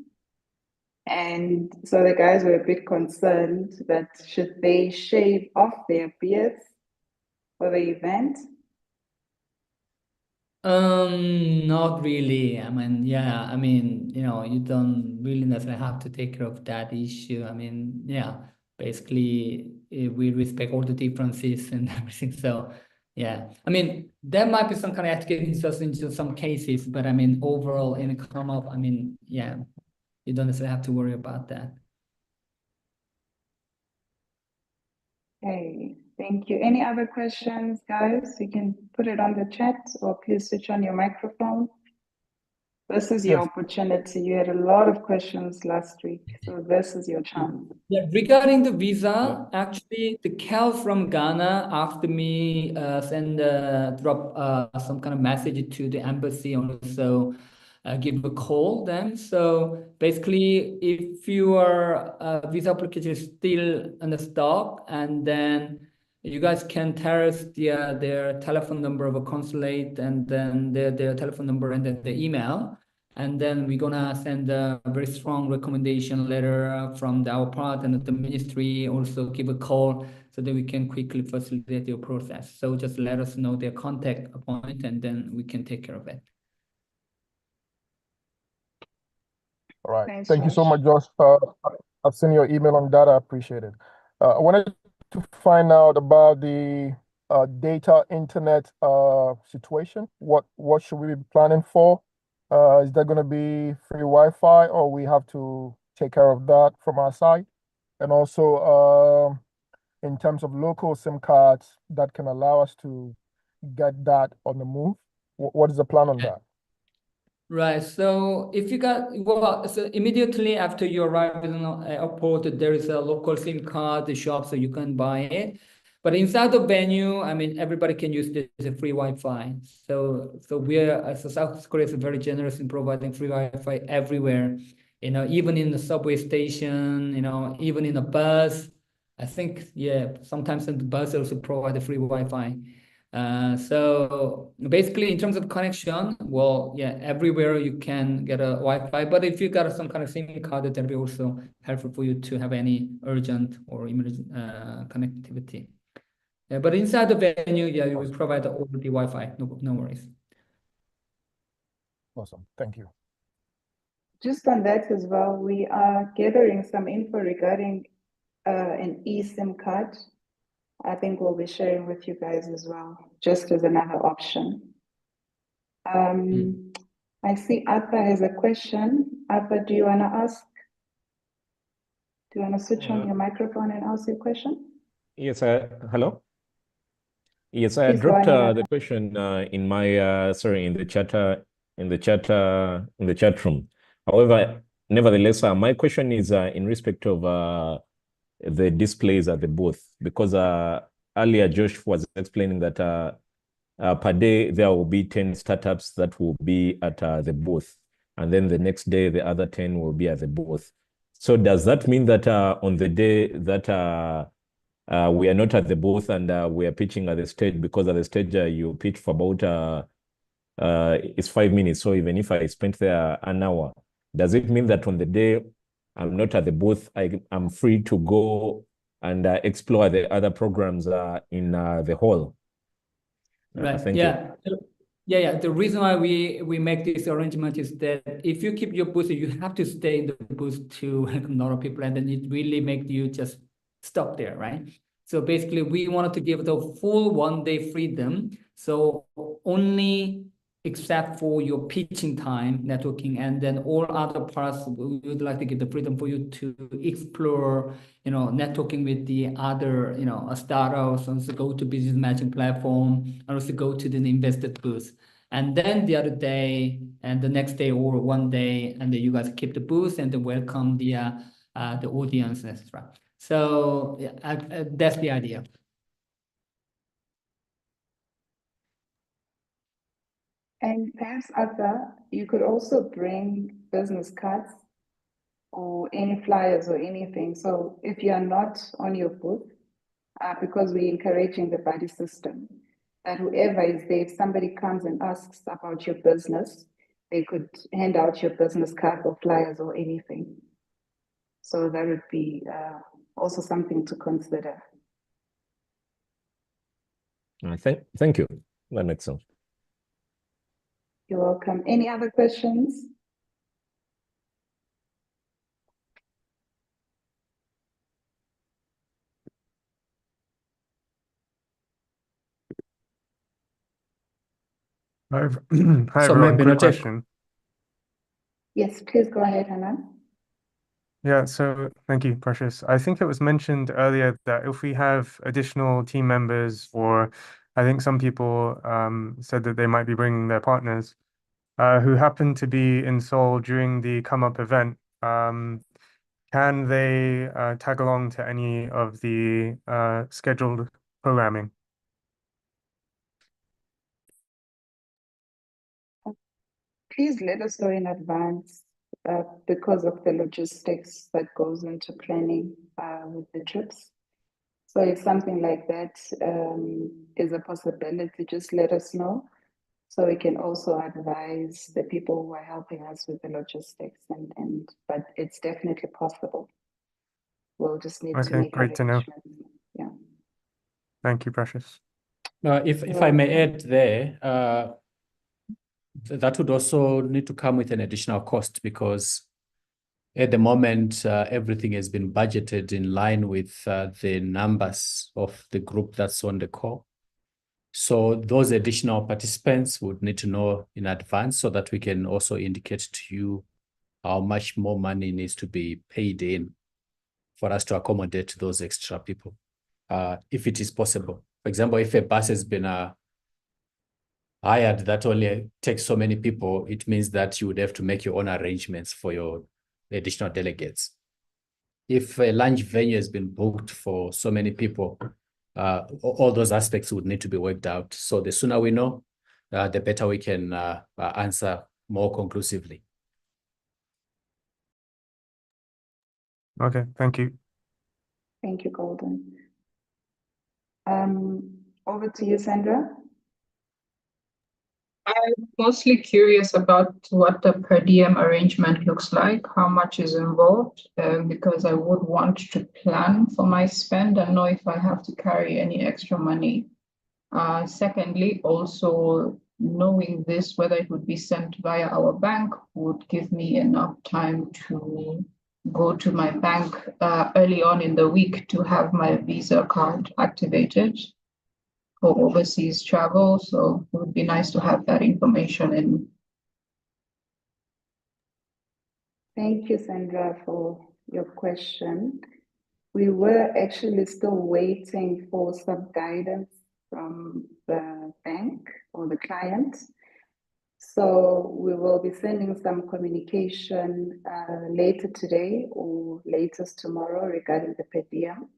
E: And so the guys were a bit concerned that should they shave off their beards for the event?
B: Not really. I mean, you don't really necessarily have to take care of that issue. I mean, basically, we respect all the differences and everything. So, I mean, there might be some kind of etiquette into some cases, but I mean, overall, in a come up, I mean, you don't necessarily have to worry about that.
E: Okay, thank you. Any other questions, guys? You can put it on the chat or please switch on your microphone. This is your opportunity. You had a lot of questions last week, so this is your chance.
B: Yeah, regarding the visa, actually, the Cal from Ghana asked me drop some kind of message to the embassy, also give a call then. So basically, if your visa application is still in the stock, and then you guys can tell us their telephone number of a consulate, and then their telephone number, and then the email. And then we're gonna send a very strong recommendation letter from our part, and the ministry also give a call so that we can quickly facilitate your process. So just let us know their contact point, and then we can take care of it.
G: All right.
E: Thanks,
G: Thank you so
E: Josh.
G: much, Josh. I've seen your email on that. I appreciate it. I wanted to find out about the data internet situation. What should we be planning for? Is there going to be free Wi-Fi, or we have to take care of that from our side? And also, in terms of local SIM cards that can allow us to get that on the move, what is the plan on that?
B: Right. So if you so immediately after you arrive in the airport, there is a local SIM card, the shop, so you can buy it. But inside the venue, I mean, everybody can use this free Wi-Fi. So South Korea is very generous in providing free Wi-Fi everywhere. Even in the subway station, even in a bus. I think, sometimes in the bus also provide a free Wi-Fi. So basically, in terms of connection, everywhere you can get a Wi-Fi. But if you got some kind of SIM card, that'll be also helpful for you to have any urgent or emergent connectivity. But inside the venue, you will provide all the Wi-Fi. No worries.
G: Awesome. Thank you.
E: Just on that as well, we are gathering some info regarding an eSIM card. I think we'll be sharing with you guys as well, just as another option. I see Arthur has a question. Arthur, do you want to ask? Do you want to switch on your microphone and ask your question?
H: Yes, hello. Yes, I
E: Please go
H: dropped
E: ahead.
H: the question in my in the chat room. However, nevertheless, my question is in respect of the displays at the booth, because earlier Josh was explaining that per day there will be 10 startups that will be at the booth, and then the next day the other 10 will be at the booth. So does that mean that on the day that we are not at the booth and we are pitching at the stage, because at the stage you pitch for about it's 5 minutes. So even if I spent there an hour, does it mean that on the day I'm not at the booth, I'm free to go and explore the other programs in the hall?
B: Right.
H: Thank you.
B: Yeah. The reason why we make this arrangement is that if you keep your booth, you have to stay in the booth to welcome a lot of people, and then it really makes you just stop there, right? So basically, we wanted to give the full 1-day freedom. So only except for your pitching time, networking, and then all other parts, we would like to give the freedom for you to explore, networking with the other, startups, also go to business matching platform, and also go to the investor booth. And then the other day and the next day or 1 day, and then you guys keep the booth and then welcome the audience, etc. So that's the idea.
E: And perhaps, Arthur, you could also bring business cards or any flyers or anything. So if you are not on your booth, because we're encouraging the buddy system, that whoever is there, if somebody comes and asks about your business, they could hand out your business card or flyers or anything. So that would be also something to consider.
H: Thank you. That makes sense.
E: You're welcome. Any other questions?
I: Hi,
A: So
I: everyone.
A: maybe
I: Quick
A: not a-
I: question.
E: Yes, please go ahead, Hanan.
I: Yeah, so thank you, Precious. I think it was mentioned earlier that if we have additional team members, or I think some people said that they might be bringing their partners who happen to be in Seoul during the Come Up event, can they tag along to any of the scheduled programming?
E: Please let us know in advance because of the logistics that goes into planning with the trips. So if something like that is a possibility, just let us know so we can also advise the people who are helping us with the logistics. But it's definitely possible. We'll just need to
I: Okay,
E: make
I: great to know.
E: arrangements. Yeah.
I: Thank you, Precious.
A: If I may add there, that would also need to come with an additional cost because at the moment, everything has been budgeted in line with the numbers of the group that's on the call. So those additional participants would need to know in advance so that we can also indicate to you how much more money needs to be paid in for us to accommodate those extra people, if it is possible. For example, if a bus has been hired that only takes so many people, it means that you would have to make your own arrangements for your additional delegates. If a lunch venue has been booked for so many people, all those aspects would need to be worked out. So the sooner we know, the better we can answer more conclusively.
I: Okay, thank you.
E: Thank you, Golden. Over to you, Sandra.
J: I'm mostly curious about what the per diem arrangement looks like, how much is involved, because I would want to plan for my spend and know if I have to carry any extra money. Secondly, also knowing this, whether it would be sent via our bank would give me enough time to go to my bank early on in the week to have my Visa card activated for overseas travel. So it would be nice to have that information in.
E: Thank you, Sandra, for your question. We were actually still waiting for some guidance from the bank or the client. So we will be sending some communication later today or latest tomorrow regarding the per diem.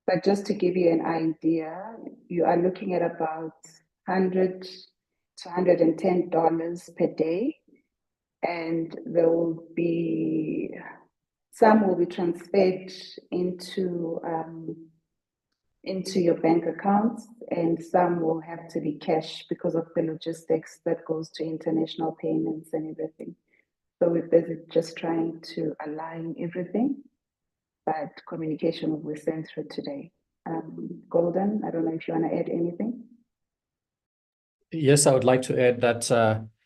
E: But just to give you an idea, you are looking at about $100 to $110 per day. And there will be, some will be transferred into your bank accounts, and some will have to be cash because of the logistics that goes to international payments and everything. So we're busy just trying to align everything, but communication will be sent through today. Golden, I don't know if you want to add anything.
A: Yes, I would like to add that.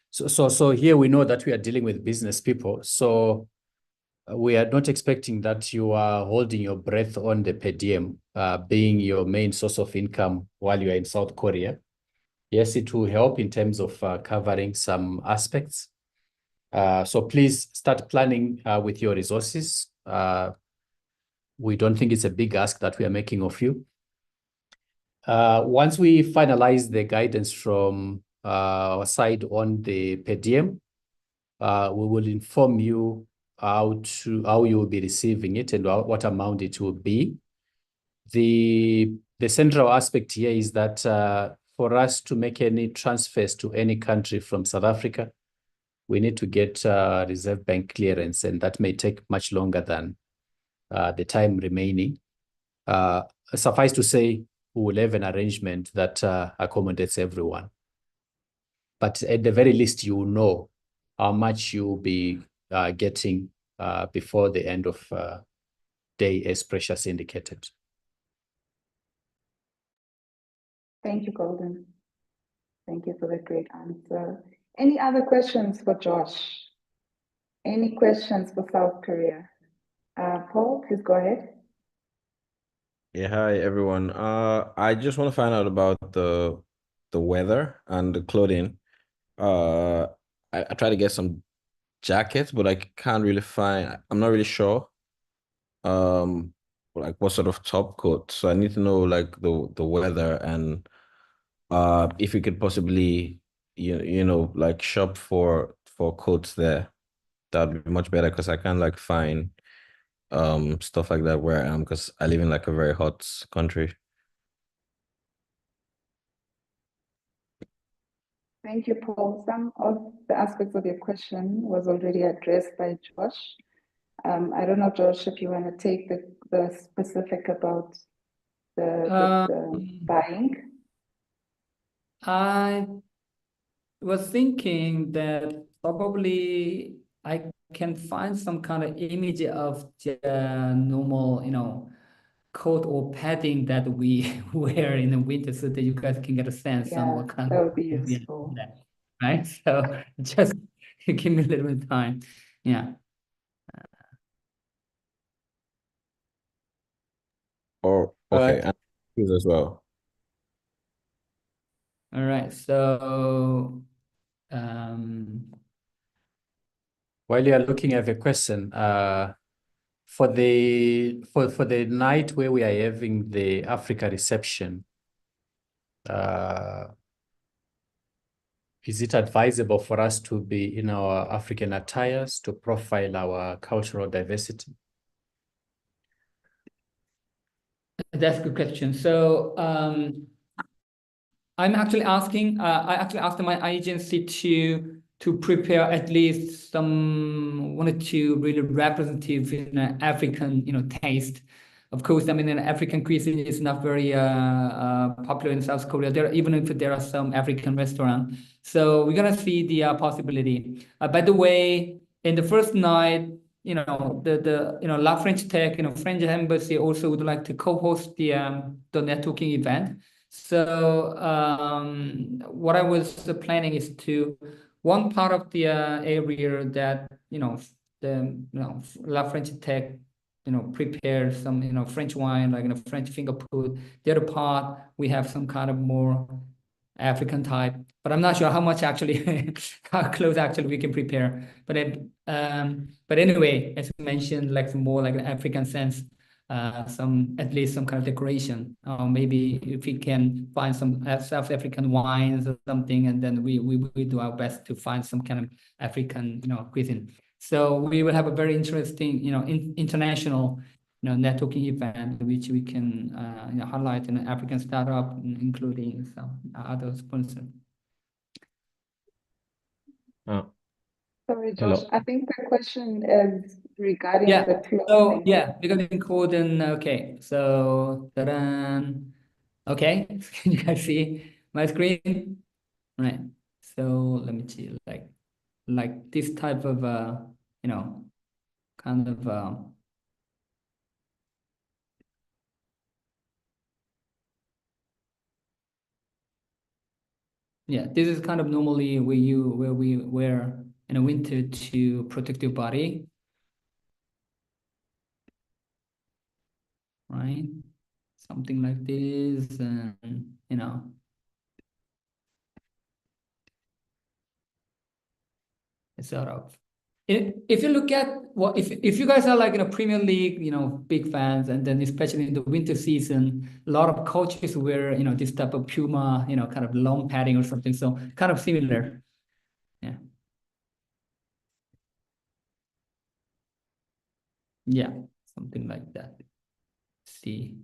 A: So here we know that we are dealing with business people. So we are not expecting that you are holding your breath on the per diem, being your main source of income while you are in South Korea. Yes, it will help in terms of covering some aspects. So please start planning with your resources. We don't think it's a big ask that we are making of you. Once we finalize the guidance from our side on the per diem, we will inform you how you will be receiving it and what amount it will be. The central aspect here is that for us to make any transfers to any country from South Africa, we need to get Reserve Bank clearance, and that may take much longer than the time remaining. Suffice to say, we will have an arrangement that accommodates everyone. But at the very least, you will know how much you will be getting before the end of day, as Precious indicated.
E: Thank you, Golden. Thank you for the great answer. Any other questions for Josh? Any questions for South Korea? Paul, please go ahead.
K: Yeah, hi everyone. I just want to find out about the weather and the clothing. I tried to get some jackets, but I can't really find. I'm not really sure like what sort of top coat. So I need to know like the weather and if you could possibly like shop for coats there, that'd be much better because I can't like find stuff like that where I am because I live in like a very hot country.
E: Thank you, Paul. Some of the aspects of your question was already addressed by Josh. I don't know, Josh, if you want to take the specific about the buying.
B: I was thinking that probably I can find some kind of image of the normal, coat or padding that we wear in the winter so that you guys can get a sense on what kind
E: that
B: of
E: would be useful.
B: right? So just give me a little bit of time. Yeah.
K: Oh, okay, and shoes as well.
B: All right. So
A: while you are looking at the question, for the night where we are having the Africa reception, is it advisable for us to be in our African attires to profile our cultural diversity?
B: that's a good question. So I'm actually asking, I actually asked my agency to prepare at least some 1 or 2 really representative African, taste. Of course, I mean, an African cuisine is not very popular in South Korea. Even if there are some African restaurants, so we're gonna see the possibility. By the way, in the first night, the La French Tech, French Embassy also would like to co-host the networking event. So what I was planning is to one part of the area that the La French Tech prepare some French wine like French finger food. The other part we have some kind of more African type, but I'm not sure how much actually how close actually we can prepare. But anyway, as you mentioned, like more like an African sense. At least some kind of decoration. Maybe if we can find some South African wines or something, and then we do our best to find some kind of African cuisine. So we will have a very interesting international networking event which we can highlight an African startup, including some other sponsors.
E: Sorry, Josh.
H: Hello.
E: I think the question is regarding the clothing.
B: So regarding clothing. Okay, so okay, can you guys see my screen? Right. So let me see, like this type of kind of yeah, this is kind of normally where we wear in the winter to protect your body, right? Something like this, and it's sort of. If you look at if you guys are like in a Premier League, big fans, and then especially in the winter season, a lot of coaches wear this type of Puma, kind of long padding or something. So kind of similar, yeah. Yeah, something like that. See.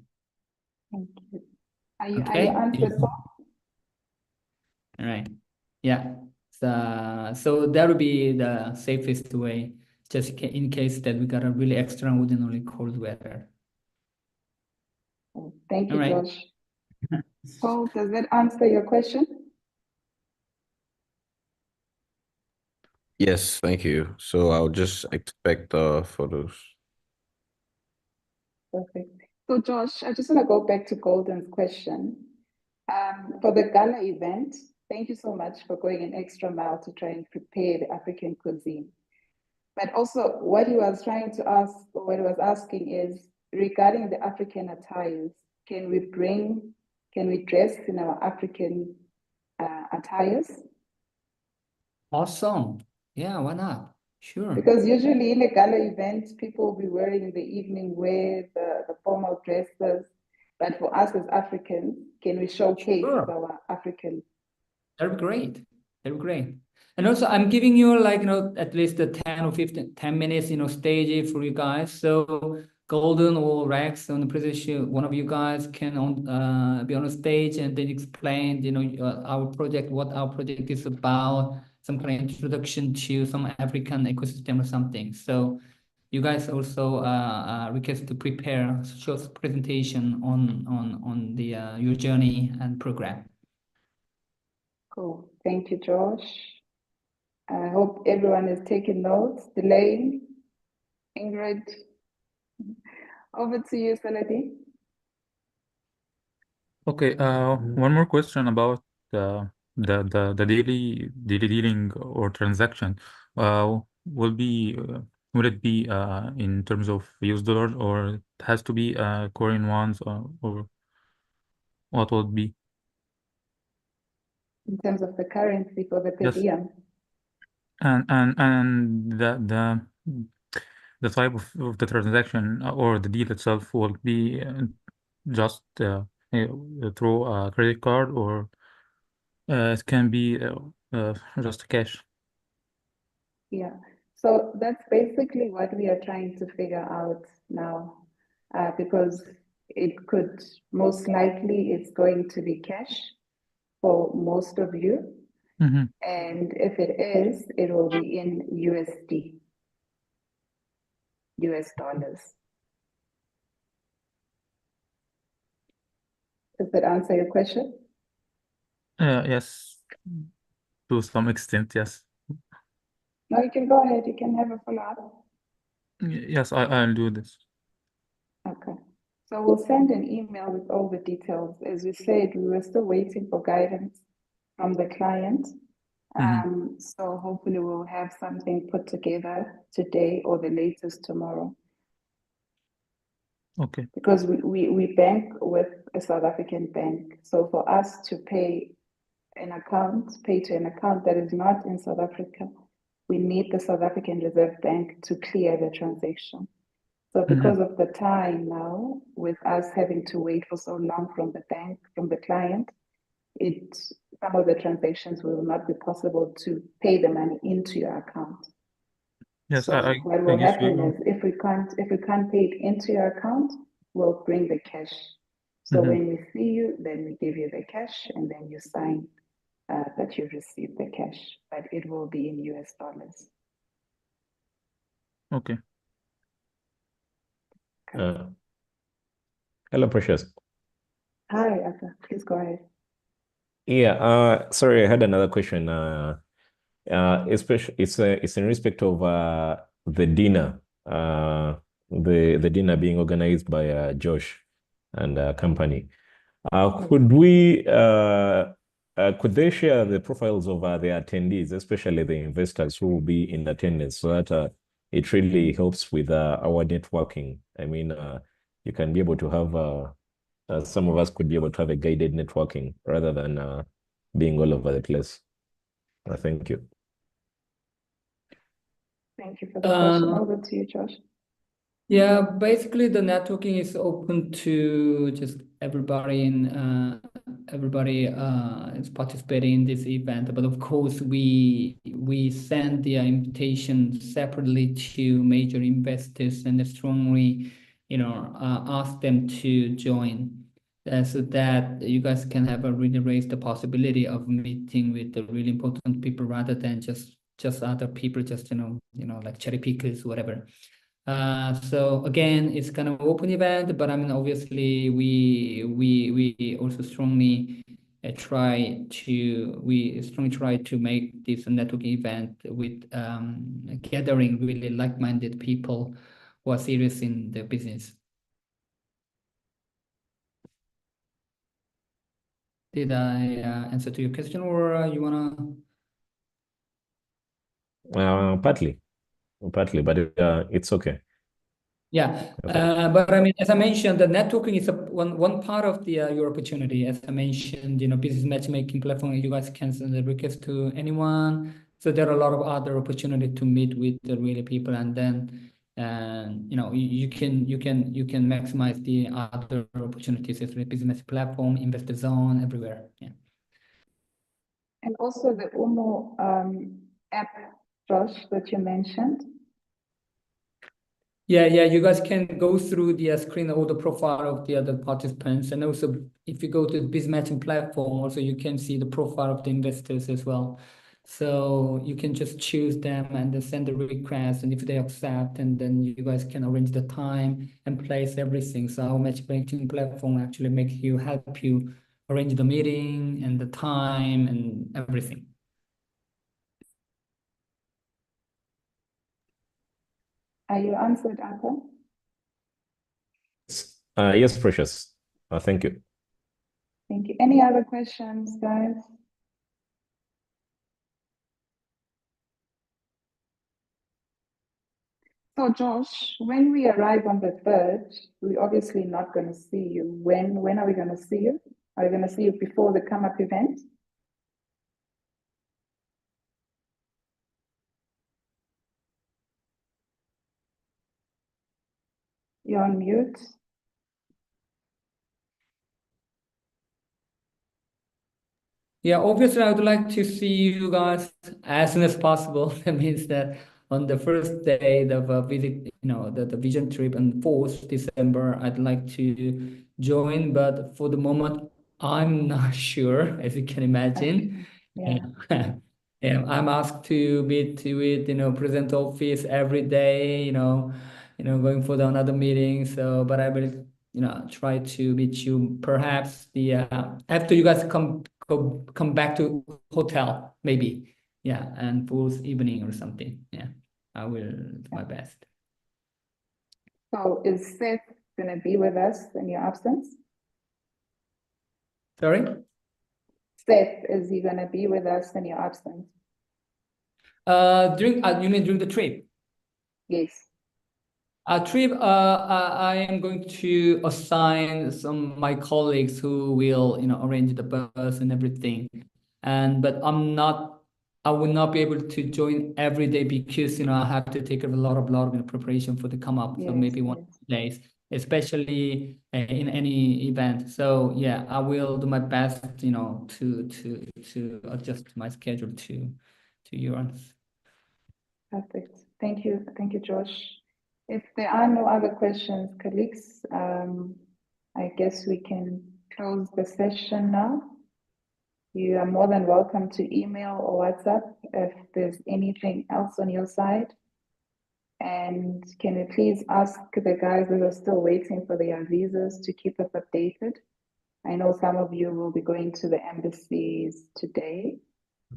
E: Thank you. Are you
B: Okay.
E: answered, Paul?
B: All right. Yeah. So that would be the safest way, just in case that we got a really extraordinarily cold weather.
E: Thank you,
B: All right.
E: Josh. Paul, does that answer your question?
K: Yes, thank you. So I'll just expect photos.
E: Perfect. So Josh, I just want to go back to Golden's question. For the gala event, thank you so much for going an extra mile to try and prepare the African cuisine. But also what he was trying to ask, or what he was asking is regarding the African attires, can we dress in our African attires?
B: Awesome. Yeah, why not? Sure.
E: Because usually in a gala event, people will be wearing the evening wear, the formal dresses. But for us as Africans, can we showcase
B: Sure.
E: our African?
B: That'd be great. That'd be great. And also, I'm giving you like, at least a 10 or 15, 10 minutes, stage for you guys. So Golden or Rex on the presentation, one of you guys can be on the stage and then explain, our project, what our project is about, some kind of introduction to some African ecosystem or something. So you guys also request to prepare short presentation on the your journey and program.
E: Cool. Thank you, Josh. I hope everyone is taking notes. Delane, Ingrid, over to you, Saladi.
F: Okay, one more question about the daily dealing or transaction. Will it be in terms of US dollars, or it has to be Korean ones, or what will it be?
E: In terms of the currency for the per
F: Yes.
E: diem.
F: And the type of the transaction or the deal itself will be just through a credit card, or it can be just cash.
E: Yeah, so that's basically what we are trying to figure out now, because it could most likely it's going to be cash for most of you.
F: Mm-hmm.
E: And if it is, it will be in USD, US dollars. Does that answer your question?
F: Yes, to some extent, yes.
E: No, you can go ahead. You can have a follow-up.
F: Yes, I'll do this.
E: Okay. So we'll send an email with all the details. As we said, we were still waiting for guidance from the client. So hopefully we'll have something put together today or the latest tomorrow.
F: Okay.
E: Because we bank with a South African bank. So for us to pay to an account that is not in South Africa, we need the South African Reserve Bank to clear the transaction. So because of the time now, with us having to wait for so long from the bank, from the client, some of the transactions will not be possible to pay the money into your account.
F: Yes,
E: So what
F: I
E: will
F: guess
E: happen is if we can't pay it into your account, we'll bring the cash. So when we see you, then we give you the cash and then you sign that you've received the cash, but it will be in US dollars.
F: Okay.
H: Hello, Precious.
E: Hi, Aka. Please go ahead.
H: Yeah, sorry, I had another question. Especially it's in respect of the dinner, the dinner being organized by Josh and company. Could they share the profiles of the attendees, especially the investors who will be in attendance, so that it really helps with our networking? I mean, you can be able to have some of us could be able to have a guided networking rather than being all over the place. Thank you.
E: Thank you for the question. Over to you, Josh.
B: Yeah, basically the networking is open to just everybody, and everybody is participating in this event. But of course, we send the invitation separately to major investors and strongly, ask them to join, so that you guys can have a really raise the possibility of meeting with the really important people rather than just other people, just like cherry pickers, whatever. So again, it's kind of open event, but I mean, obviously, we also strongly try to make this networking event with gathering really like-minded people who are serious in their business. Did I answer to your question, or you wanna?
H: Partly, but it's okay.
B: Yeah,
H: Okay.
B: but I mean, as I mentioned, the networking is one part of the your opportunity. As I mentioned, business matchmaking platform. You guys can send a request to anyone, So there are a lot of other opportunity to meet with the really people, and then you can maximize the other opportunities as a business platform, investor zone, everywhere. Yeah.
E: And also the UMO app, Josh, that you mentioned.
B: Yeah, you guys can go through the screen or the profile of the other participants, and also if you go to the business matching platform, also you can see the profile of the investors as well. So you can just choose them and then send the request, and if they accept, and then you guys can arrange the time and place everything. So our matchmaking platform actually help you arrange the meeting and the time and everything.
E: Are you answered, Arthur?
H: Yes, Precious. Thank you.
E: Thank you. Any other questions, guys? So Josh, when we arrive on the 3rd, we're obviously not going to see you. When are we going to see you? Are we going to see you before the come up event? You're on mute.
B: Yeah, obviously, I would like to see you guys as soon as possible. That means that on the first day of a visit, the vision trip on 4th December, I'd like to join, but for the moment, I'm not sure, as you can imagine.
E: Yeah.
B: Yeah, I'm asked to meet with, present office every day, going for another meeting. So, but I will, try to meet you perhaps after you guys come back to hotel, maybe. Yeah, and 4th evening or something. Yeah, I will do my best.
E: So is Seth going to be with us in your absence?
B: Sorry?
E: Seth, is he going to be with us in your absence?
B: You mean during the trip?
E: Yes.
B: Trip, I am going to assign some my colleagues who will, arrange the bus and everything. But I will not be able to join every day because, I have to take a lot of preparation for the come up. So maybe one days, especially in any event. So yeah, I will do my best, to adjust my schedule to yours.
E: Perfect. Thank you. Thank you, Josh. If there are no other questions, colleagues, I guess we can close the session now. You are more than welcome to email or WhatsApp if there's anything else on your side. And can you please ask the guys that are still waiting for their visas to keep us updated? I know some of you will be going to the embassies today.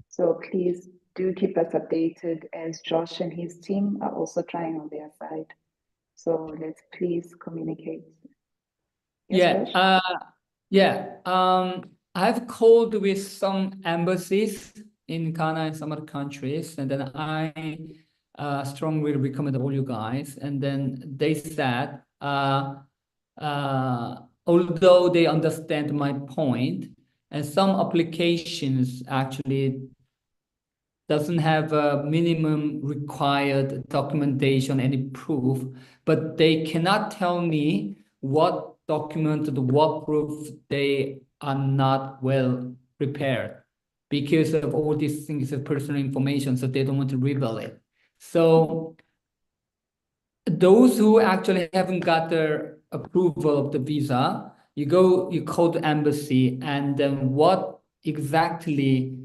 E: So please do keep us updated as Josh and his team are also trying on their side. So let's please communicate. Yes,
B: Josh? I've called with some embassies in Ghana and some other countries, and then I strongly recommend all you guys. And then they said, although they understand my point, and some applications actually doesn't have a minimum required documentation, any proof, but they cannot tell me what document, what proof they are not well prepared because of all these things of personal information, so they don't want to reveal it. So those who actually haven't got their approval of the visa, you call the embassy, and then what exactly,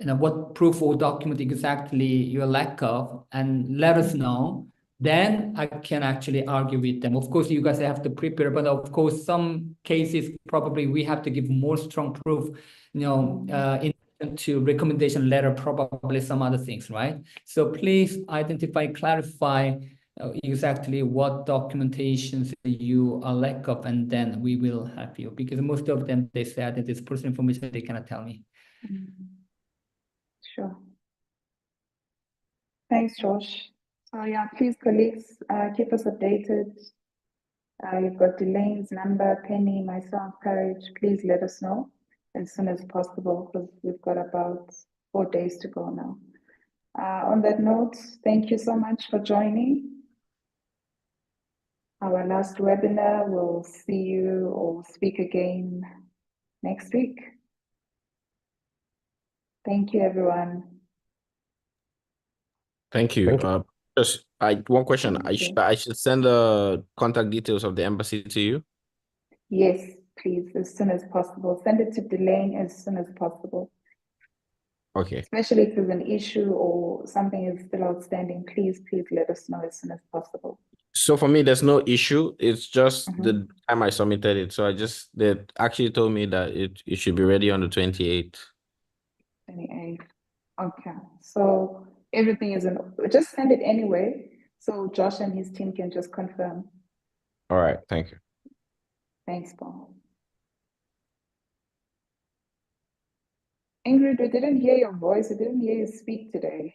B: what proof or document exactly you lack of, and let us know. Then I can actually argue with them. Of course, you guys have to prepare, but of course, some cases probably we have to give more strong proof, in to recommendation letter, probably some other things, right? So please identify, clarify exactly what documentations you are lack of, and then we will help you, because most of them, they said that this personal information they cannot tell me.
E: Sure. Thanks, Josh. So yeah, please, colleagues, keep us updated. You've got Delaine's number, Penny, myself, Courage. Please let us know as soon as possible, because we've got about 4 days to go now. On that note, thank you so much for joining. Our last webinar, we'll see you or speak again next week. Thank you, everyone.
K: Thank you.
G: Thank you.
K: Just one question.
E: Thank you.
K: I should send the contact details of the embassy to you.
E: Yes, please, as soon as possible. Send it to Delane as soon as possible.
K: Okay.
E: Especially if there's an issue or something is still outstanding, please let us know as soon as possible.
K: So for me, there's no issue. It's just
E: Mhm.
K: the time I submitted it. So they actually told me that it should be ready on the 28th.
E: 28th. Okay, so everything is in, just send it anyway, so Josh and his team can just confirm.
K: All right. Thank you.
E: Thanks, Paul. Ingrid, we didn't hear your voice, we didn't hear you speak today.